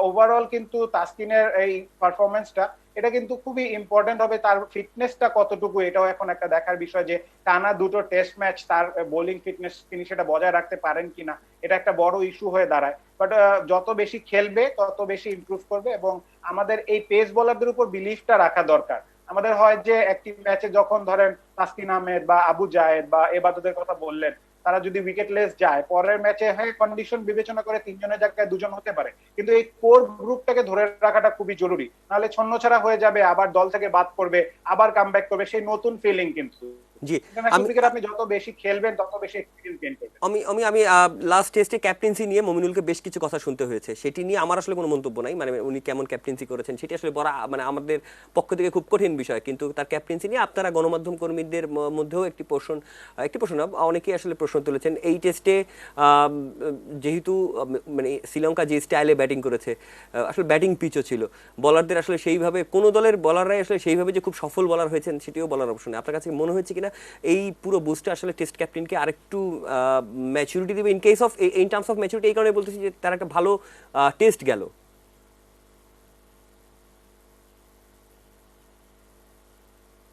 ওভারঅল কিন্তু তাসকিনের এই পারফরমেন্সটা, এটা কিন্তু খুবই ইম্পর্টেন্ট হবে। তার ফিটনেসটা কতটুকু, এটাও এখন একটা দেখার বিষয়, যে টানা 2টো টেস্ট ম্যাচ তার বোলিং ফিটনেস তিনি সেটা বজায় রাখতে পারেন কিনা, এটা একটা বড় ইস্যু হয়ে দাঁড়ায়। বাট যত বেশি খেলবে তত বেশি ইমপ্রুভ করবে, এবং আমাদের এই পেস বোলারদের উপর বিলিফটা রাখা দরকার। আমাদের হয় যে একটি ম্যাচে যখন ধরেন তাসকিন আহমেদ বা আবু জায়েদ বা এবাদতের কথা বললেন, তারা যদি উইকেটলেস যায়, পরের ম্যাচে হ্যাঁ কন্ডিশন বিবেচনা করে 3জনের জায়গায় 2জন হতে পারে, কিন্তু এই কোর গ্রুপটাকে ধরে রাখাটা খুবই জরুরি, নাহলে ছন্নছাড়া হয়ে যাবে, আবার দল থেকে বাদ পড়বে, আবার কামব্যাক করবে, সেই নতুন ফিলিং কিন্তু। জি, আপনি যত বেশি খেলবেন তত বেশি এক্সপেরিয়েন্স গেইন করবেন। আমি আমি আমি লাস্ট টেস্টে ক্যাপ্টেন্সি নিয়ে মমিনুলকে বেশ কিছু কথা শুনতে হয়েছে, সেটি নিয়ে আমার আসলে কোনো মন্তব্য নাই, মানে উনি কেমন ক্যাপ্টেন্সি করেছেন সেটি আসলে বড়, মানে আমাদের পক্ষ থেকে খুব কঠিন বিষয়, কিন্তু তার ক্যাপ্টেন্সি নিয়ে আপনারা গণমাধ্যম কর্মীদের মধ্যেও একটি পোর্শন অনেকেই আসলে প্রশ্ন তুলেছেন। এই টেস্টে যেহেতু মানে শ্রীলঙ্কা যে স্টাইলে ব্যাটিং করেছে, আসলে ব্যাটিং পিচও ছিল, বলারদের আসলে সেইভাবে কোনো দলের বলাররাই আসলে সেইভাবে যে খুব সফল বলার হয়েছেন সেটিও বলার অবশ্য নেই। আপনার কাছে মনে হচ্ছে কিনা এই পুরো বুস্টটা আসলে টেস্ট ক্যাপ্টেনকে আরেকটু ম্যাচুরিটি দেবে, ইন টার্মস অফ ম্যাচুরিটি? এই কারণে বলতেছি যে তার একটা ভালো টেস্ট গেল।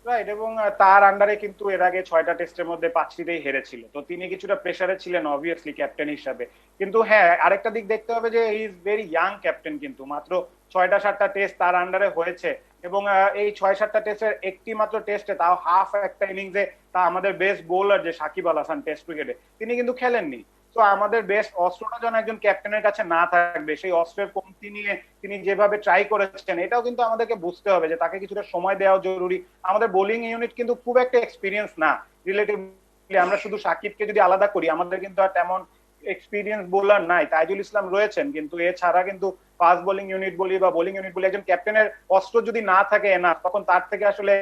রাইট, এবং তার আন্ডারে কিন্তু এর আগে 6টা টেস্টের মধ্যে 5টিতেই হেরেছিল, তো তিনি কিছুটা প্রেসারে ছিলেন অবভিয়াসলি ক্যাপ্টেন হিসাবে। কিন্তু হ্যাঁ, আরেকটা দিক দেখতে হবে যে he is very young captain, কিন্তু মাত্র 6টা-7টা টেস্ট তার আন্ডারে হয়েছে, এবং এই 6-7টা টেস্টের একটি মাত্র টেস্টে, তাও হাফ একটা ইনিংসে, তা আমাদের বেস্ট বোলার যে সাকিব আল হাসান টেস্ট ক্রিকেটে, তিনি কিন্তু খেলেননি। তো আমাদের বেস্ট অস্ত্রটা যেন একজন ক্যাপ্টেনের কাছে না থাকবে, সেই অস্ত্রের কমতি নিয়ে তিনি যেভাবে ট্রাই করেছেন, এটাও কিন্তু আমাদেরকে বুঝতে হবে যে তাকে কিছুটা সময় দেওয়া জরুরি। আমাদের বোলিং ইউনিট কিন্তু খুব একটা এক্সপিরিয়েন্স না রিলেটিভলি, আমরা শুধু সাকিবকে যদি আলাদা করি, আমাদের কিন্তু আর তেমন এক্সপিরিয়েন্স বোলার নাই। তাইজুল ইসলাম রয়েছেন, কিন্তু এছাড়া কিন্তু ফাস্ট বোলিং ইউনিট বলি বা বোলিং ইউনিট বলি, একজন ক্যাপ্টেনের অস্ত্র যদি না থাকে না, তখন তার থেকে আসলে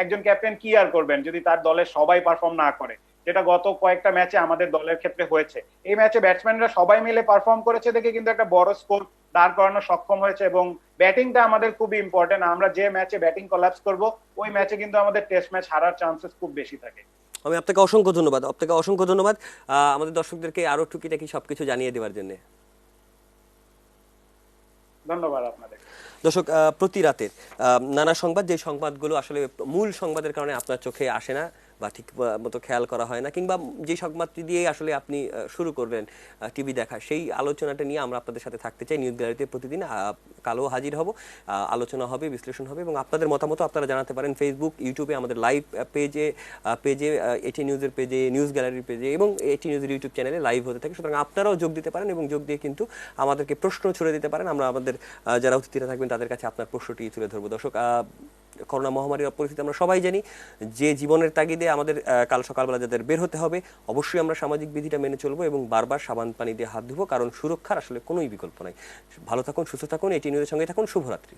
একজন ক্যাপ্টেন কি আর করবেন যদি তার দলের সবাই পারফর্ম না করে, যেটা গত কয়েকটা ম্যাচে আমাদের দলের ক্ষেত্রে হয়েছে। এই ম্যাচে ব্যাটসম্যানরা সবাই মিলে পারফর্ম করেছে দেখে কিন্তু একটা বড় স্কোর দাঁড় করানো সক্ষম হয়েছে, এবং ব্যাটিংটা আমাদের খুবই ইম্পর্টেন্ট। আমরা যে ম্যাচে ব্যাটিং কোল্যাপস করব, ওই ম্যাচে কিন্তু আমাদের টেস্ট ম্যাচ হারার চান্সেস খুব বেশি থাকে। আমি আপনাকে অসংখ্য ধন্যবাদ আমাদের দর্শকদেরকে আরো টুকিটাকি সবকিছু জানিয়ে দেওয়ার জন্য। ধন্যবাদ আপনাদের। দর্শক, প্রতি রাতের নানা সংবাদ, যে সংবাদগুলো আসলে মূল সংবাদের কারণে আপনার চোখে আসে না বা ঠিক মতো খেয়াল করা হয় না, কিংবা যে সংবাদটি দিয়ে আসলে আপনি শুরু করবেন টিভি দেখা, সেই আলোচনাটা নিয়ে আমরা আপনাদের সাথে থাকতে চাই। নিউজ গ্যালারিতে প্রতিদিন কালো হাজির হব, আলোচনা হবে, বিশ্লেষণ হবে, এবং আপনাদের মতামত আপনারা জানাতে পারেন ফেসবুক, ইউটিউবে, আমাদের লাইভ পেজে এটি নিউজের পেজে, নিউজ গ্যালারির পেজে, এবং এটি নিউজের ইউটিউব চ্যানেলে লাইভ হতে থাকে। সুতরাং আপনারাও যোগ দিতে পারেন, এবং যোগ দিয়ে কিন্তু আমাদেরকে প্রশ্ন ছুড়ে দিতে পারেন। আমরা আমাদের যারা অতিথিরা থাকবেন তাদের কাছে আপনার প্রশ্নটি তুলে ধরবো। দর্শক, করোনা মহামারীর পরিস্থিতি আমরা সবাই জানি, যে জীবনের তাগিদে আমাদের কাল সকালবেলা যাদের বের হতে হবে, অবশ্যই আমরা সামাজিক বিধিটা মেনে চলবো এবং বারবার সাবান পানি দিয়ে হাত ধুবো, কারণ সুরক্ষার আসলে কোনোই বিকল্প নাই। ভালো থাকুন, সুস্থ থাকুন, এটি নিউজের সঙ্গে থাকুন। শুভরাত্রি।